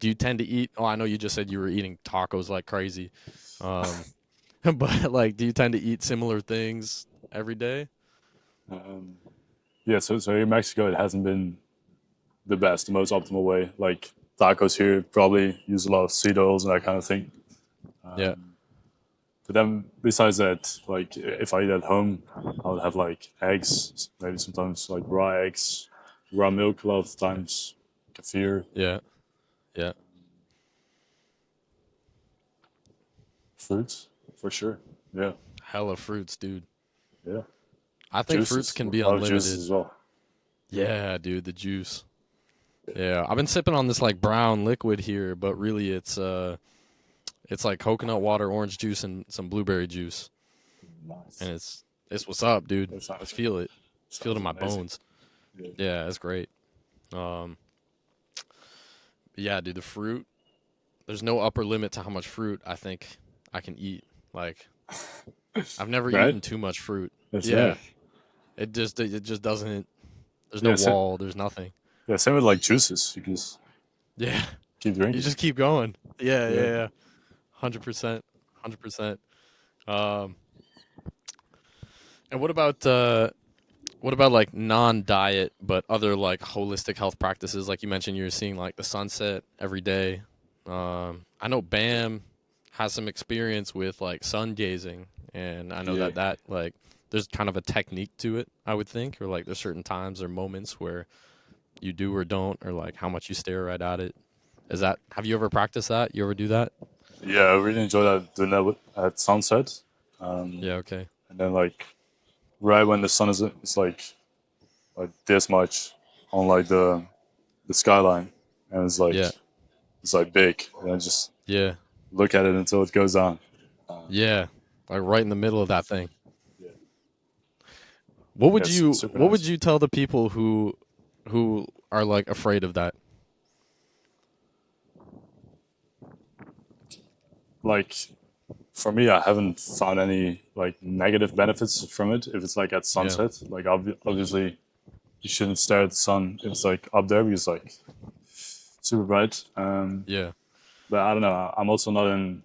Do you tend to eat oh, I know you just said you were eating tacos like crazy. Um but like do you tend to eat similar things every day? Um, yeah. So in Mexico, it hasn't been the best, the most optimal way. Like tacos here probably use a lot of seed oils and that kind of thing. Yeah. But then besides that, like if I eat at home, I would have like eggs, maybe sometimes like raw eggs, raw milk a lot of Yeah. times, kefir, Yeah. Yeah. fruits for sure. Yeah, Hella fruits, dude. yeah. I think fruits Juices, can be a lot of juices unlimited. as well. Yeah, dude, the juice. Yeah, I've been sipping on this like brown liquid here, but really it's like coconut water, orange juice, and some blueberry juice, and Nice. it's what's up, dude. That I sounds feel it. Feel it sounds in my amazing. bones. Yeah. Yeah, it's great. Um, yeah, dude, the fruit. There's no upper limit to how much fruit I think I can eat. Like I've never Right. eaten too much fruit. That's Yeah, right. it just doesn't. There's no Yeah. So, wall. There's nothing. yeah. Same with like juices. You can just Yeah, keep you drinking. just keep going. Yeah. Yeah. 100%. 100%. Um, and what about like non-diet but other like holistic health practices? Like you mentioned, you're seeing like the sunset every day. I know Bam has some experience with like sun gazing, and I know Yeah. that like there's kind of a technique to it. I would think, or like there's certain times or moments where you do or don't, or like how much you stare right at it. Is that have you ever practiced that? You ever do that? Yeah, I really enjoy that doing that at sunset. Um, Yeah, okay. and then like right when the sun is it's like this much on like the skyline, and Yeah. it's like big, and I just Yeah. look at it until it goes down. Yeah. Like right in the middle of that thing. Yeah, super What would nice. you tell the people who are like afraid of that? Like for me, I haven't found any like negative benefits from it. If it's like at Yeah. sunset, like obviously you shouldn't stare at the sun if it's like up there because like super bright. Yeah. But I don't know. I'm also not an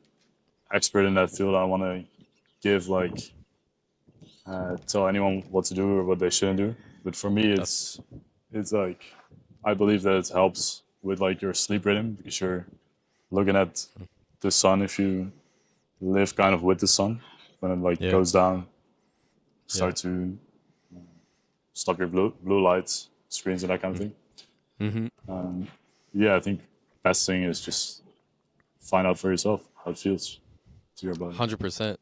expert in that field. I want to give like tell anyone what to do or what they shouldn't do. But for me, That's it's like I believe that it helps with like your sleep rhythm because you're looking at the sun if you live kind of with the sun when it like yeah. goes down, Yeah. start to stop your blue lights screens and that kind of thing. Mhm. Yeah, I think best thing is just find out for yourself how it feels to your body. 100%.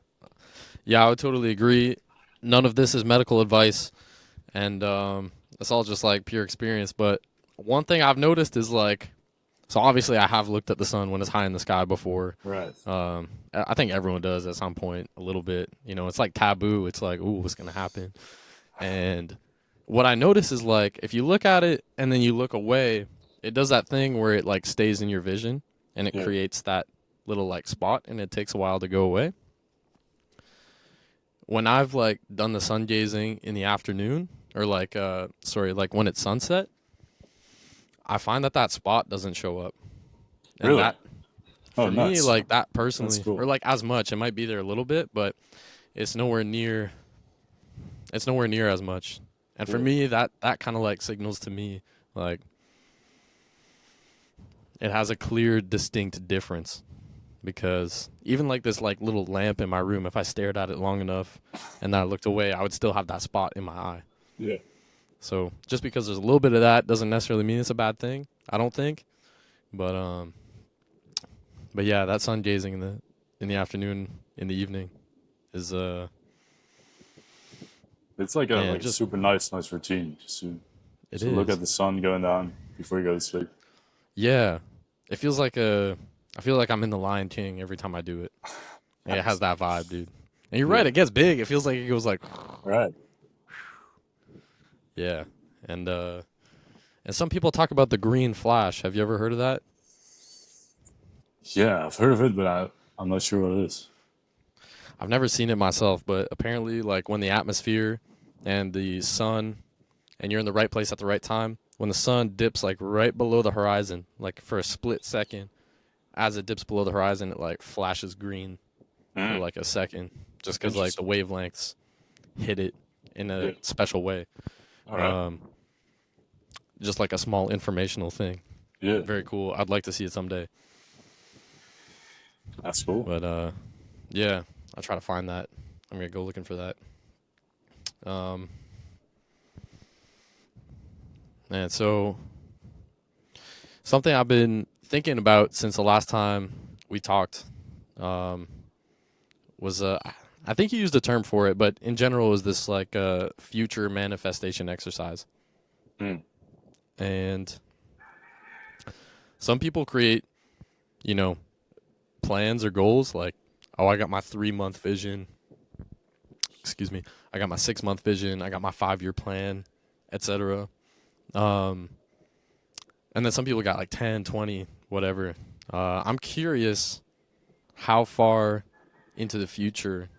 Yeah, I would totally agree. None of this is medical advice, and it's all just like pure experience. But one thing I've noticed is like, so obviously I have looked at the sun when it's high in the sky before. Right. I think everyone does at some point a little bit. You know, it's like taboo. It's like, ooh, what's gonna happen? And what I notice is like, if you look at it and then you look away, it does that thing where it like stays in your vision and it Yeah. creates that little like spot, and it takes a while to go away. When I've like done the sun gazing in the afternoon, or like sorry, like when it's sunset, I find that that spot doesn't show up. And Really? that Oh, for me, nice. like that That's personally, or cool. like as much, it might be there a little bit, but it's nowhere near it's nowhere near as much. And for Yeah. me, that kind of like signals to me like it has a clear distinct difference, because even like this like little lamp in my room, if I stared at it long enough and then I looked away, I would still have that spot in my eye. Yeah. So just because there's a little bit of that doesn't necessarily mean it's a bad thing. I don't think. But but yeah, that sun gazing in the afternoon, in the evening is It's like man, like a just super nice routine it to look at is. the sun going down before you go to sleep. Yeah. It feels like a I feel like I'm in the Lion King every time I do it. It has Nice. that vibe, dude. And you're right, Yeah. it gets big. It feels like it goes like Right. yeah. And and some people talk about the green flash. Have you ever heard of that? Yeah, I've heard of it, but I'm not sure what it is. I've never seen it myself, but apparently like when the atmosphere and the sun and you're in the right place at the right time, when the sun dips like right below the horizon, like for a split second, as it dips below the horizon, it like flashes green for Mm, like a second, just because like the interesting. wavelengths hit it in Yeah. a special way. All right. Um, just like a small informational thing. Yeah. Very cool. I'd like to see it someday. That's cool. But yeah, I'll try to find that. I'm gonna go looking for that. Um, and so something I've been thinking about since the last time we talked um, was I think you used a term for it, but in general, is this like a future manifestation exercise? Mm, And some people create, you know, plans or goals like, oh, I got my 3 month vision. Excuse me, I got my 6 month vision. I got my 5 year plan, etc. Um, and then some people got like 10, 20, whatever. I'm curious, how far into the future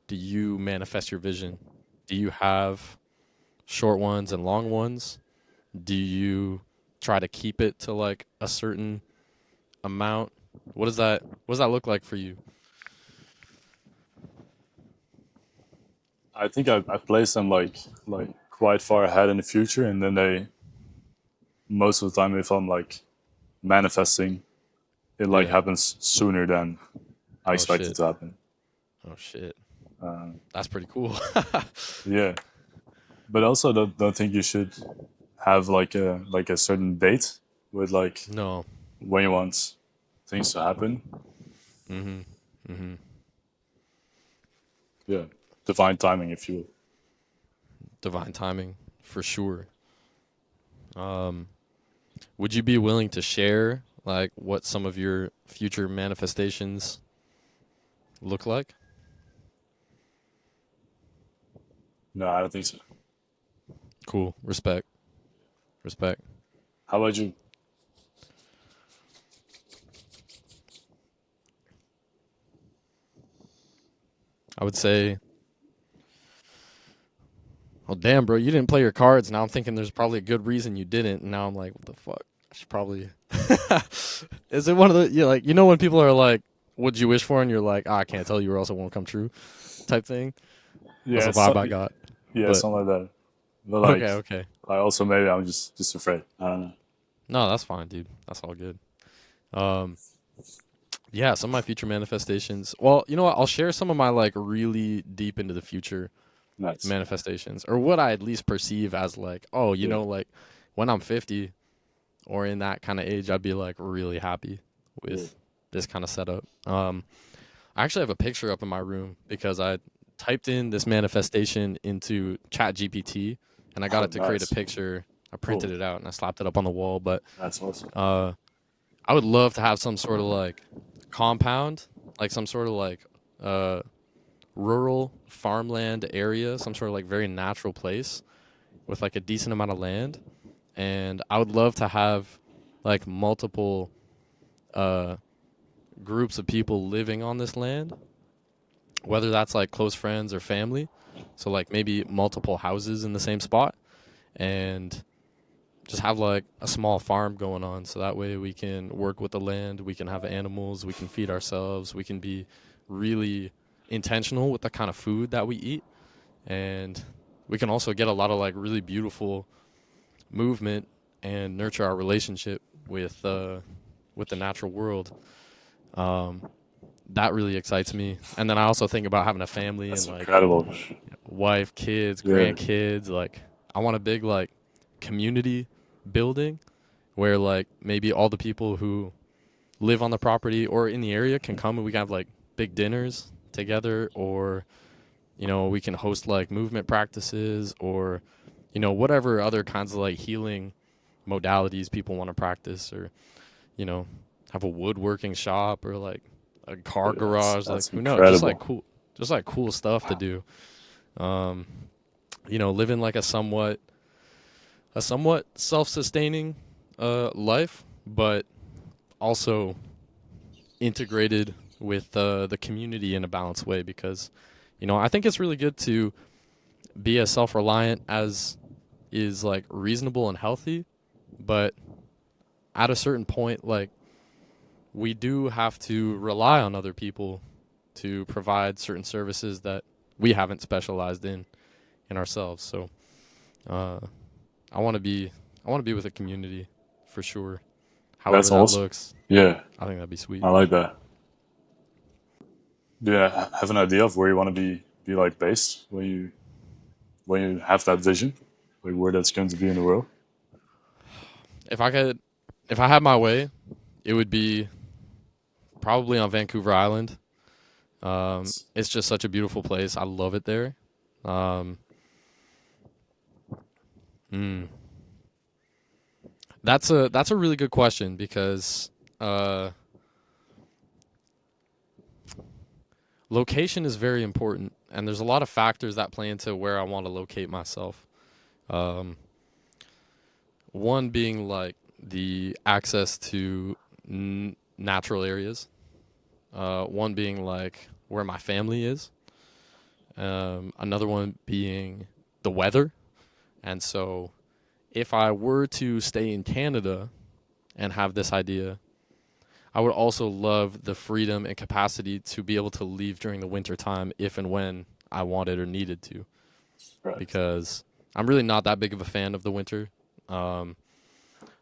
do you manifest your vision? Do you have short ones and long ones? Do you try to keep it to like a certain amount? What does that look like for you? I think I placed them like quite far ahead in the future, and then they most of the time if I'm like manifesting, it like Yeah. happens sooner than I Oh expect it shit. to happen. Oh shit. Um, That's pretty cool. yeah, but also don't think you should have like a certain date with like No. when you want things to happen. Mm-hmm. Mm-hmm. Yeah, divine timing, if you will. Divine timing, for sure. Um, would you be willing to share like what some of your future manifestations look like? No, I don't think so. Cool. Respect. Respect. How about you? I would say, oh damn, bro, you didn't play your cards. Now I'm thinking there's probably a good reason you didn't. And now I'm like, what the fuck? I should probably. Is it one of the like when people are like, "What'd you wish for?" and you're like, I can't tell you, or else it won't come true, type thing. That's Yeah, the vibe I got. yeah, But something like that. But okay, okay. like also maybe I'm just afraid. I don't know. No, that's fine, dude. That's all good. Um, yeah, some of my future manifestations. Well, you know what? I'll share some of my like really deep into the future Nice. manifestations, or what I at least perceive as like, oh, Yeah, like when I'm 50 or in that kind of age, I'd be like really happy yeah. with this kind of setup. I actually have a picture up in my room because I typed in this manifestation into Chat GPT and I got Oh, it to create a nice. picture. I printed Cool. it out and I slapped it up on the wall. But That's awesome. uh, I would love to have some sort of like compound, like some sort of like uh, rural farmland area, some sort of like very natural place with like a decent amount of land. And I would love to have like multiple uh, groups of people living on this land, whether that's like close friends or family. So like maybe multiple houses in the same spot and just have like a small farm going on so that way we can work with the land, we can have animals, we can feed ourselves, we can be really intentional with the kind of food that we eat, and we can also get a lot of like really beautiful movement and nurture our relationship with the natural world. Um, that really excites me. And then I also think about having a family and That's like incredible. wife, kids, Yeah, grandkids. Like I want a big like community building where like maybe all the people who live on the property or in the area can come and we can have like big dinners together, or we can host like movement practices, or whatever other kinds of like healing modalities people want to practice, or you know have a woodworking shop or like a car yeah, garage, like that's who knows, just like incredible. cool stuff to do. um living like a somewhat self-sustaining life, but also integrated with the community in a balanced way, because I think it's really good to be as self-reliant as is like reasonable and healthy, but at a certain point, like we do have to rely on other people to provide certain services that we haven't specialized in ourselves. So uh, I want to be with a community for sure. However That's that awesome. looks, Yeah, I think that'd be sweet. I like that. Do you have an idea of where you want to be like based when you have that vision, like where that's going to be in the world? If I could, if I had my way, it would be probably on Vancouver Island. It's just such a beautiful place. I love it there. Um, mm, that's a really good question because uh, location is very important, and there's a lot of factors that play into where I want to locate myself. Um, one being like the access to natural areas. One being like where my family is. Another one being the weather. And so if I were to stay in Canada and have this idea, I would also love the freedom and capacity to be able to leave during the winter time if and when I wanted or needed to, Right. because I'm really not that big of a fan of the winter. Um,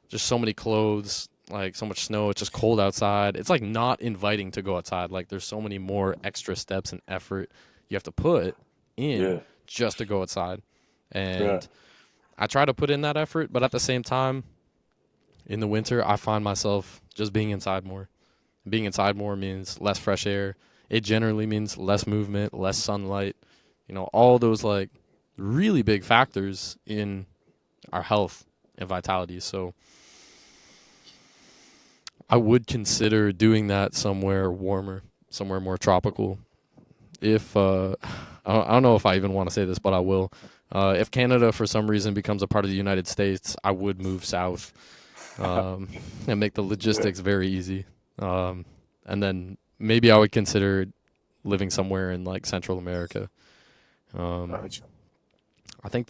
just so many clothes, like so much snow. It's just cold outside. It's like not inviting to go outside. Like there's so many more extra steps and effort you have to put in Yeah. just to go outside. Yeah. And I try to put in that effort, but at the same time, In the winter, I find myself just being inside more. Being inside more means less fresh air. It generally means less movement, less sunlight. You know, all those like really big factors in our health and vitality. So I would consider doing that somewhere warmer, somewhere more tropical. If I don't know if I even want to say this, but I will. If Canada for some reason becomes a part of the United States, I would move south, and make the Yeah, logistics very easy. And then maybe I would consider living somewhere in like Central America. Um, gotcha. I think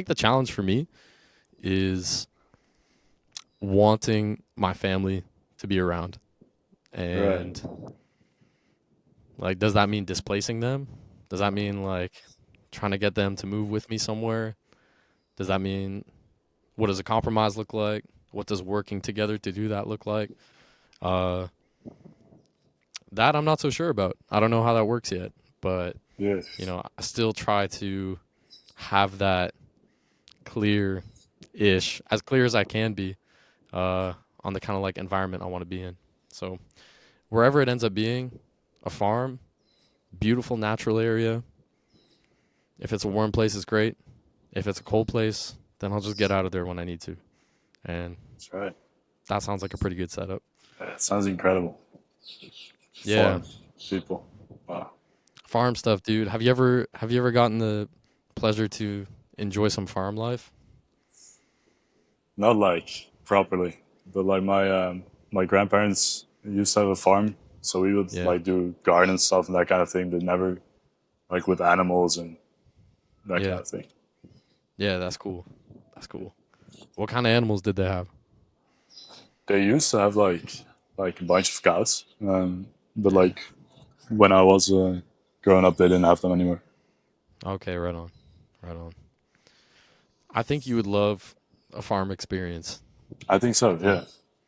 the challenge for me is wanting my family to be around. Right. And like, does that mean displacing them? Does that mean like trying to get them to move with me somewhere? Does that mean what does a compromise look like? What does working together to do that look like? Uh, that I'm not so sure about. I don't know how that works yet, but you Yes. know, I still try to have that clear ish, as clear as I can be, on the kind of like environment I want to be in. So wherever it ends up being, a farm, beautiful natural area. If it's a warm place, it's great. If it's a cold place, then I'll just get out of there when I need to. And That's right. that sounds like a pretty good setup. That sounds incredible. Yeah, Farm people. Wow. farm stuff, dude. Have you ever gotten the pleasure to enjoy some farm life? Not like properly, but like my grandparents used to have a farm, so we would Yeah, like do garden stuff and that kind of thing, but never like with animals and that kind yeah, of thing. yeah. That's cool. That's cool. What kind of animals did they have? They used to have like a bunch of cows, but Yeah. like when I was growing up, they didn't have them anymore. Okay, right on, right on. I think you would love a farm experience. I think I so. think. Yeah,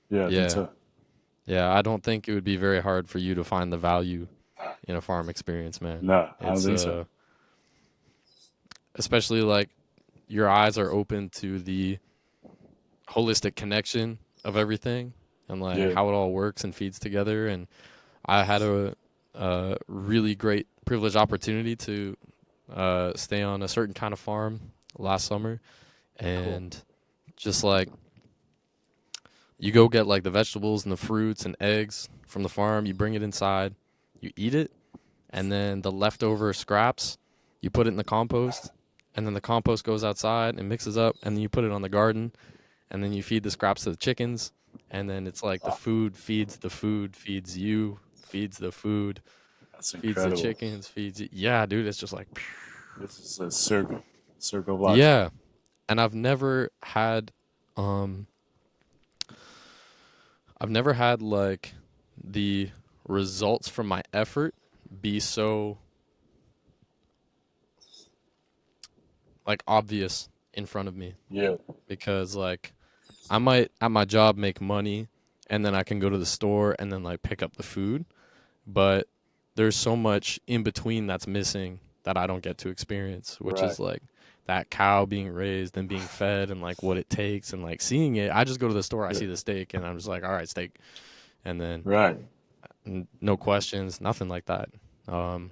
yeah, I think Yeah, so. yeah. I don't think it would be very hard for you to find the value in a farm experience, man. No, I don't It's think so. especially like your eyes are open to the holistic connection of everything and like Yeah, how it all works and feeds together. And I had a really great privileged opportunity to stay on a certain kind of farm last summer, cool. and just like you go get like the vegetables and the fruits and eggs from the farm, you bring it inside, you eat it, and then the leftover scraps, you put it in the compost, and then the compost goes outside and mixes up, and then you put it on the garden, and then you feed the scraps to the chickens, and then it's like the Oh, food feeds the food, feeds you, feeds the food, that's feeds the incredible. chickens, feeds you. Yeah, dude, it's just like This is a circle of life. yeah. And um I've never had like the results from my effort be so like obvious in front of me, Yeah, because like I might at my job make money and then I can go to the store and then like pick up the food, but there's so much in between that's missing that I don't get to experience, which right. is like that cow being raised and being fed and like what it takes and like seeing it. I just go to the store, I Yeah, see the steak and I'm just like, all right, steak. And then right. no questions, nothing like that. Um,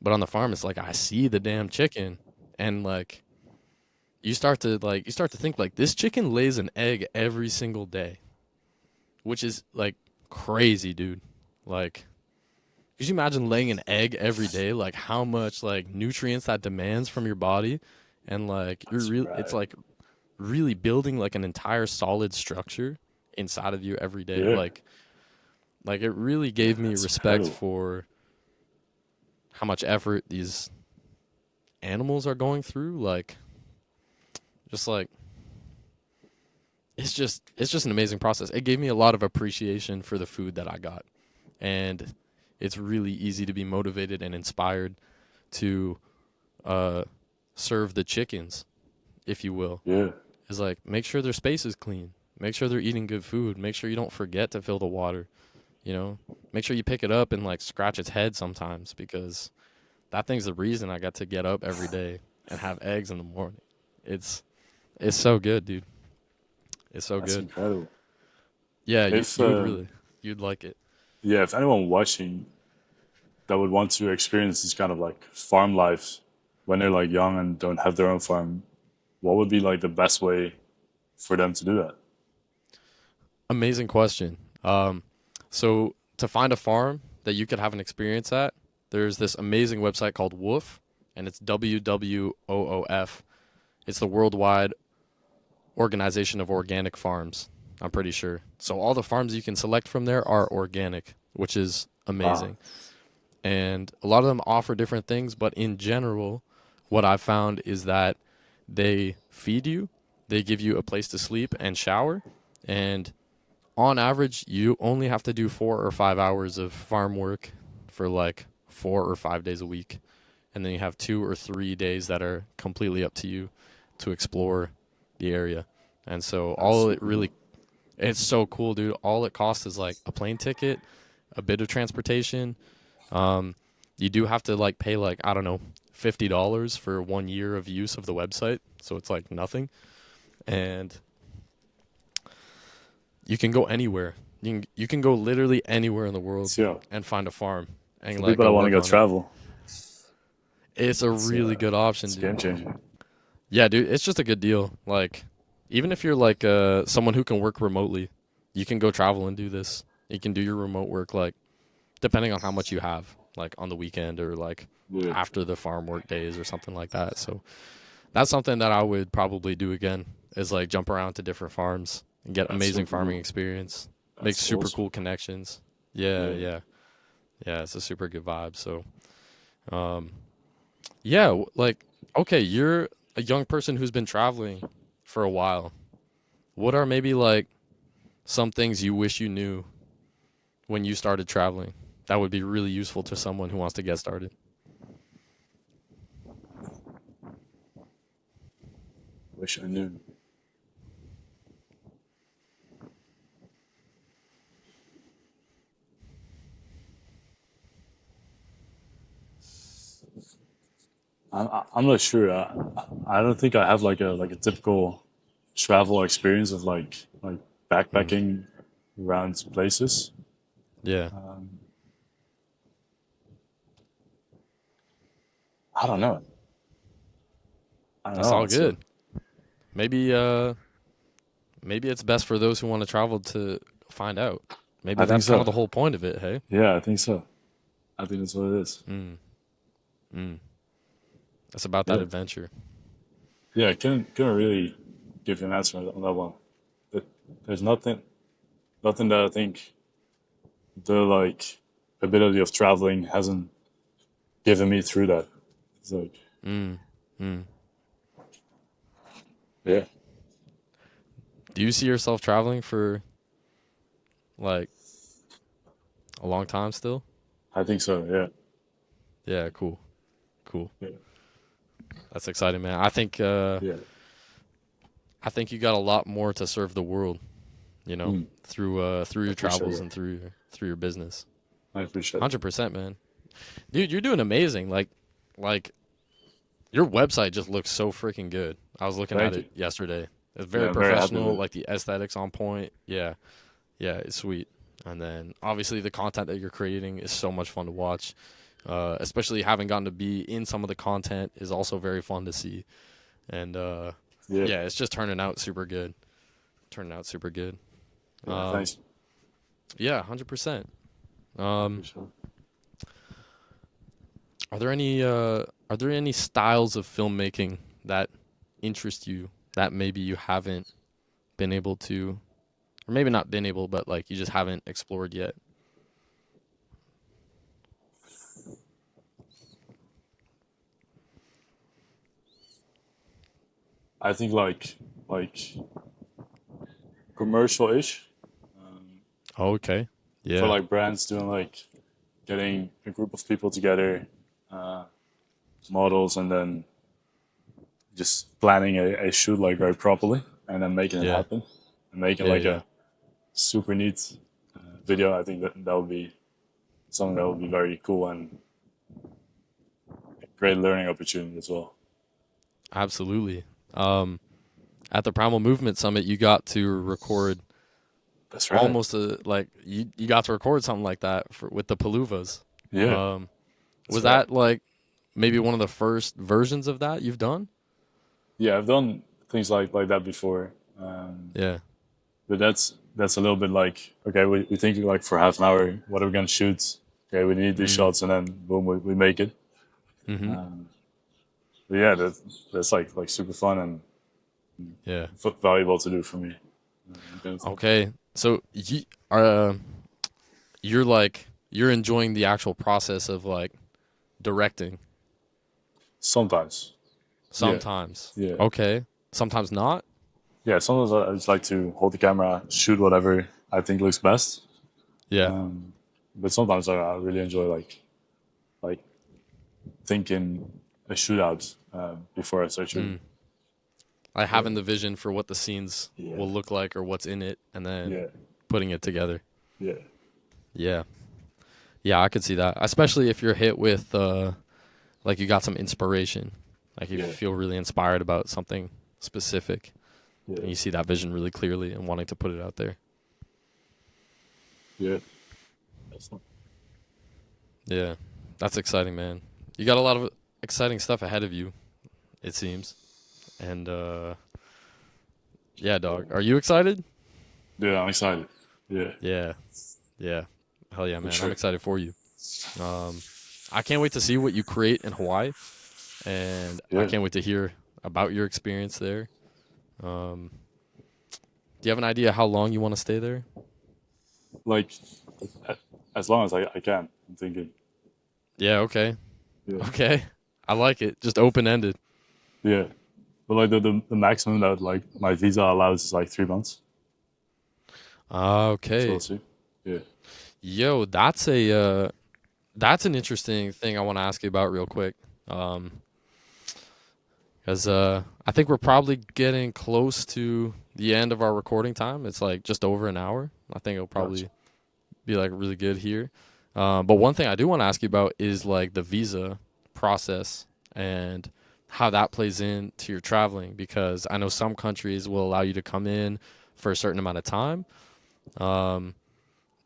but on the farm, it's like I see the damn chicken and like you start to think like this chicken lays an egg every single day, which is like crazy, dude. Like, could you imagine laying an egg every day? Like how much like nutrients that demands from your body, and like That's it's right. like really building like an entire solid structure inside of you every day. Yeah, Like it really yeah, gave me that's respect incredible. for how much effort these animals are going through. Like just like it's just an amazing process. It gave me a lot of appreciation for the food that I got, and it's really easy to be motivated and inspired to uh, serve the chickens, if you will. Yeah, Is like make sure their space is clean, make sure they're eating good food, make sure you don't forget to fill the water. You know, make sure you pick it up and like scratch its head sometimes, because that thing's the reason I got to get up every day and have eggs in the morning. It's it's so good, dude. It's so That's good. incredible. Yeah, If you would really you'd like it. yeah, if anyone watching that would want to experience this kind of like farm life when they're like young and don't have their own farm, what would be like the best way for them to do that? Amazing question. So to find a farm that you could have an experience at, there's this amazing website called Woof, and it's WWOOF. It's the Worldwide Organization of Organic Farms. I'm pretty sure. So all the farms you can select from there are organic, which is Wow, amazing. And a lot of them offer different things, but in general, what I've found is that they feed you, they give you a place to sleep and shower, and on average, you only have to do 4 or 5 hours of farm work for like 4 or 5 days a week. And then you have 2 or 3 days that are completely up to you to explore the area. And so that's all it super really, cool. it's so cool, dude. All it costs is like a plane ticket, a bit of transportation. Um, you do have to like pay like, I don't know, $50 for 1 year of use of the website. So it's like nothing. And you can go anywhere. You can go literally anywhere in the world So and find a farm and for like people go that want to work go on it. travel, It's a it's really good option, it's dude. game changing. Yeah, dude, it's just a good deal. Like even if you're like someone who can work remotely, you can go travel and do this. You can do your remote work like depending on how much you have, like on the weekend or like Yeah, after the farm work days or something like that. So that's something that I would probably do again is like jump around to different farms and get that's amazing super farming cool. experience. Make That's super awesome. cool connections. Yeah, Yeah, yeah. Yeah, it's a super good vibe. So, um, yeah, like, okay, you're a young person who's been traveling for a while. What are maybe like some things you wish you knew when you started traveling that would be really useful to someone who wants to get started? wish I knew. I'm not sure. I don't think I have like a typical travel experience of like Mm, backpacking around places. yeah, Um, I don't know. I don't that's know. all So good. Maybe, maybe it's best for those who want to travel to find out. Maybe I think that's kind of so. the whole point of it. Hey. Yeah, I think so. I think that's what it is. Mm, mm. It's about that Yeah, adventure. yeah. I couldn't really give you an answer on that one. But there's nothing that I think the like ability of traveling hasn't given me through that. It's like Mm, mm. yeah, Do you see yourself traveling for like a long time still? I think so. Yeah, Yeah, cool, cool. yeah, That's exciting, man. yeah. I think you got a lot more to serve the world. You know, Mm, through I your appreciate travels it. and through your business. I appreciate it. 100%, man. Dude, you're doing amazing. Like your website just looks so freaking good. I was looking at Thank you. it yesterday. It's very Yeah, I'm very happy professional. with it. Like the aesthetics on point. Yeah, yeah, it's sweet. And then obviously the content that you're creating is so much fun to watch. Especially having gotten to be in some of the content is also very fun to see. And Yeah, yeah, it's just turning out super good. Turning out super good. yeah. Um, Thanks. yeah, 100%. I Um, appreciate it. are there any styles of filmmaking that interest you that maybe you haven't been able to, or maybe not been able, but like you just haven't explored yet? I think like commercial-ish Oh, okay. for Yeah. like brands doing like getting a group of people together, uh, models, and then just planning a shoot like very properly and then making it Yeah. happen and making Yeah. like Yeah. a super neat video. I think that would be something that would be very cool and a great learning opportunity as well. Absolutely. Um, at the Primal Movement Summit, you got to record That's right. almost like you got to record something like that with the Paluvas. Yeah, Um, that's was right. that like maybe one of the first versions of that you've done? Yeah, I've done things like that before. Yeah. But that's a little bit like, okay, we think like for half an hour, what are we gonna shoot? Okay, we need these Mm. shots, and then boom, we make it. Mm-hmm. Um, but yeah, that's like super fun and Yeah. valuable to do for me. Kind of thing. Okay. So you're like you're enjoying the actual process of like directing Sometimes, yeah, sometimes. yeah, Okay. Sometimes not. yeah. Sometimes I just like to hold the camera, shoot whatever I think looks best. Yeah. Um, but sometimes I really enjoy like thinking a shootout before I start shooting. Mm. Like Yeah, having the vision for what the scenes yeah, will look like or what's in it and then yeah, putting it together. yeah, Yeah. Yeah, I could see that. Especially if you're hit with like you got some inspiration. Like you yeah, feel really inspired about something specific yeah, and you see that vision really clearly and wanting to put it out there. yeah. Excellent. Yeah. That's exciting, man. You got a lot of exciting stuff ahead of you, it seems. And yeah, dog. Are you excited? Yeah, I'm excited. Yeah, Yeah. Yeah. Hell yeah, for man. I'm sure. excited for you. Um I can't wait to see what you create in Hawaii and I Yeah, can't wait to hear about your experience there. Um do you have an idea how long you want to stay there? like a- as long as I can. I'm thinking. Yeah, okay. Yeah, Okay. I like it. Just open ended. yeah. But like the maximum that like my visa allows is like 3 months. So we'll Okay. see. Yeah, Yo, that's an interesting thing I want to ask you about real quick. Um cuz I think we're probably getting close to the end of our recording time. It's like just over an hour. I think it'll gotcha. probably be like really good here. But one thing I do want to ask you about is like the visa process and how that plays into your traveling because I know some countries will allow you to come in for a certain amount of time. Um,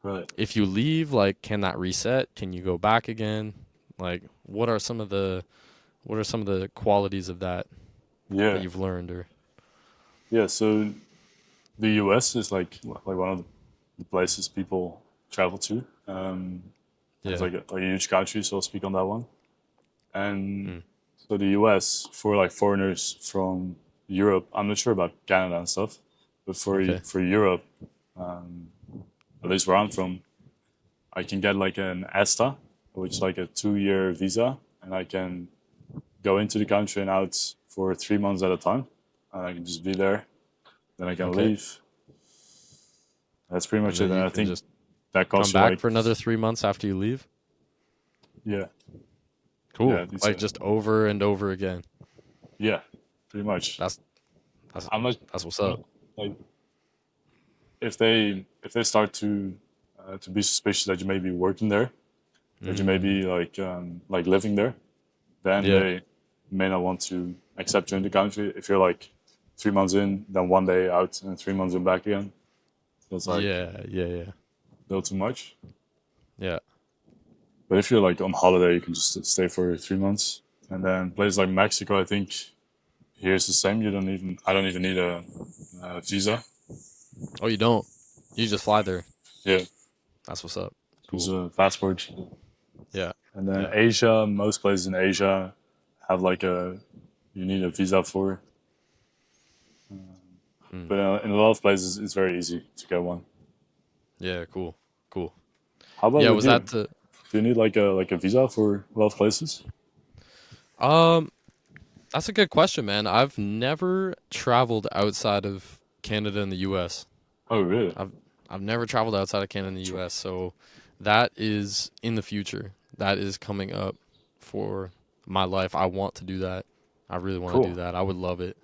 Right. if you leave, like, can that reset? Can you go back again? Like, what are some of the qualities of that Yeah, you've learned or yeah. So the US is like one of the places people travel to. It's yeah, like a huge country, so I'll speak on that one. And mm, so the US for like foreigners from Europe, I'm not sure about Canada and stuff, but okay, for Europe, um, at least where I'm from, I can get like an ESTA, which is like a 2 year visa, and I can go into the country and out for 3 months at a time. And I can just be there, then I can okay, leave. That's pretty and much it. then And you I can think just that come costs you back like, for another 3 months after you leave. yeah, yeah, Cool, I think like so. just over and over again. Yeah, pretty much. That's that's I'm not, that's what's I'm up. not like if they start to be suspicious that you may be working there, that you may Mm, be like living there, then yeah, they may not want to accept you in the country. If you're like 3 months in, then one day out, and 3 months in back again, that's like yeah, yeah, yeah, a little too much. yeah. But if you're like on holiday, you can just stay for 3 months. And then places like Mexico, I think here's the same. I don't even need a visa. Oh, you don't? You just fly there. Yeah, That's what's up. just Cool. a passport. Yeah, And then yeah. Asia, most places in Asia have like you need a visa for. Mm. But in a lot of places, it's very easy to get one. Yeah, cool, cool. How about Yeah, with was you? that the? Do you need like a visa for a lot of places? Um, that's a good question, man. I've never traveled outside of Canada and the U.S. Oh, really? I've I've never traveled outside of Canada and the U.S. So that is in the future. That is coming up for my life. I want to do that. I really want to do Cool. that. I would love it.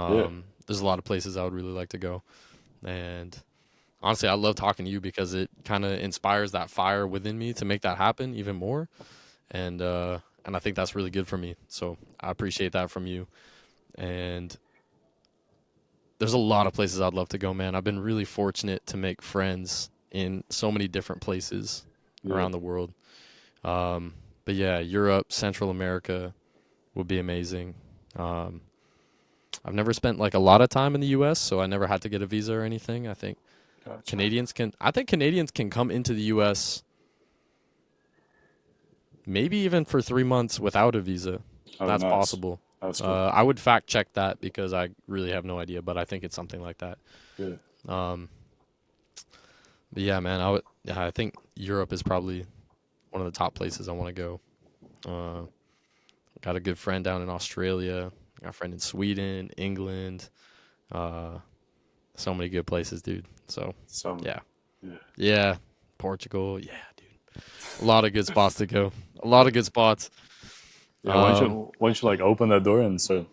Yeah. There's a lot of places I would really like to go, and honestly, I love talking to you because it kind of inspires that fire within me to make that happen even more, and I think that's really good for me. So I appreciate that from you, and there's a lot of places I'd love to go, man. I've been really fortunate to make friends in so many different places Yeah. around the world. Um, but yeah, Europe, Central America would be amazing. Um, I've never spent like a lot of time in the U.S., so I never had to get a visa or anything. Gotcha. I think Canadians can come into the U.S. maybe even for 3 months without a visa. Oh, That's nice. possible. That's cool. I would fact check that because I really have no idea, but I think it's something like that. Yeah. Um, but yeah, man, I think Europe is probably one of the top places I want to go. Uh, got a good friend down in Australia. Got a friend in Sweden, England. Uh, so many good places, dude. So Some. yeah, Yeah. yeah, Portugal. Yeah, dude. A lot of good spots to go. A lot Yeah. of good spots. Yeah. Um, Once you like open that door and start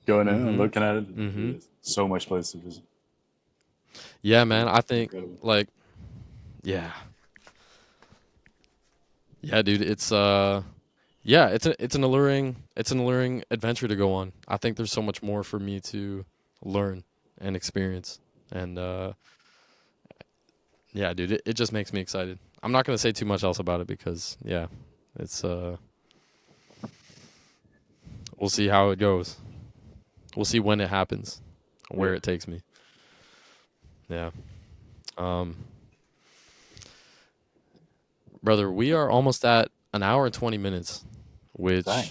going in and mhm, looking at it, mhm. there's so much place to visit. Yeah, Yeah. man. I think Incredible. like yeah, yeah, dude. Yeah, it's an alluring adventure to go on. I think there's so much more for me to learn and experience, and yeah, dude, it just makes me excited. I'm not gonna say too much else about it because yeah, it's we'll see how it goes. We'll see when it happens, where Yeah. it takes me. Yeah, um, brother, we are almost at an hour and 20 minutes, Dang. which I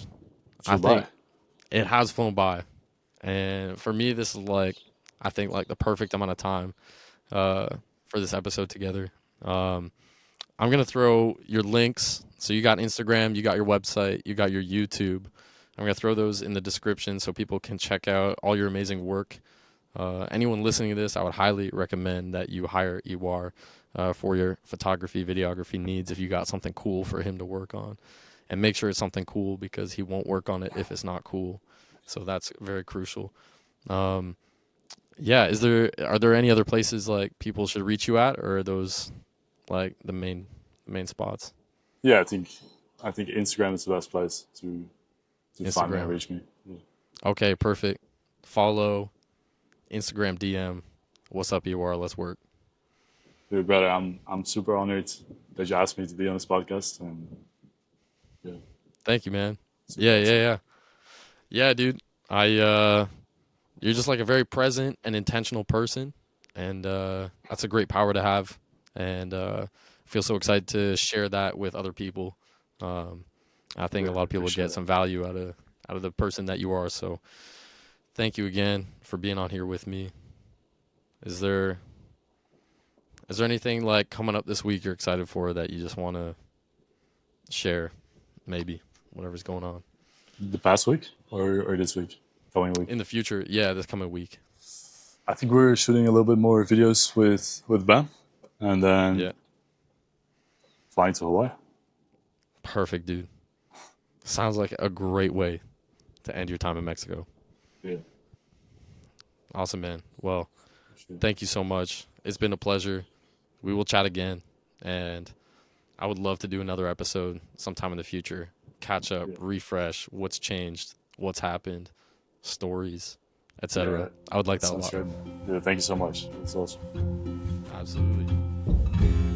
Flew by. think it has flown by. And for me, this is like, I think like the perfect amount of time uh, for this episode together. Um, I'm gonna throw your links. So you got Instagram, you got your website, you got your YouTube. I'm gonna throw those in the description so people can check out all your amazing work. Anyone listening to this, I would highly recommend that you hire Iwar for your photography, videography needs if you got something cool for him to work on. And make sure it's something cool because he won't work on it if it's not cool. So that's very crucial. Um, yeah, are there any other places like people should reach you at, or are those like the main spots? Yeah, I think Instagram is the best place to find me and Instagram. reach me. Yeah. Okay, perfect. Follow Instagram DM. What's up, UR? Let's work. Dude, brother, I'm super honored that you asked me to be on this podcast, and yeah, Thank you, man. super Yeah, yeah, awesome. yeah. Yeah, dude. I you're just like a very present and intentional person, and that's a great power to have. And I feel so excited to share that with other people. Um, I think Yeah, a I lot of people would appreciate get it. some value out of the person that you are. So thank you again for being on here with me. Is there is there anything like coming up this week you're excited for that you just want to share? Maybe whatever's going on The past week or this week, coming week. in the future. Yeah, this coming week. I think we're shooting a little bit more videos with Ben, and then Yeah, flying to Hawaii. perfect, dude. Sounds like a great way to end your time in Mexico. Yeah, Awesome, man. Well, for sure. thank you so much. It's been a pleasure. We will chat again, and I would love to do another episode sometime in the future. Catch up, Yeah, refresh, what's changed, what's happened, stories, yeah, etc. I would like that that a sounds lot. good. Yeah, thank you so much. It's awesome. Absolutely.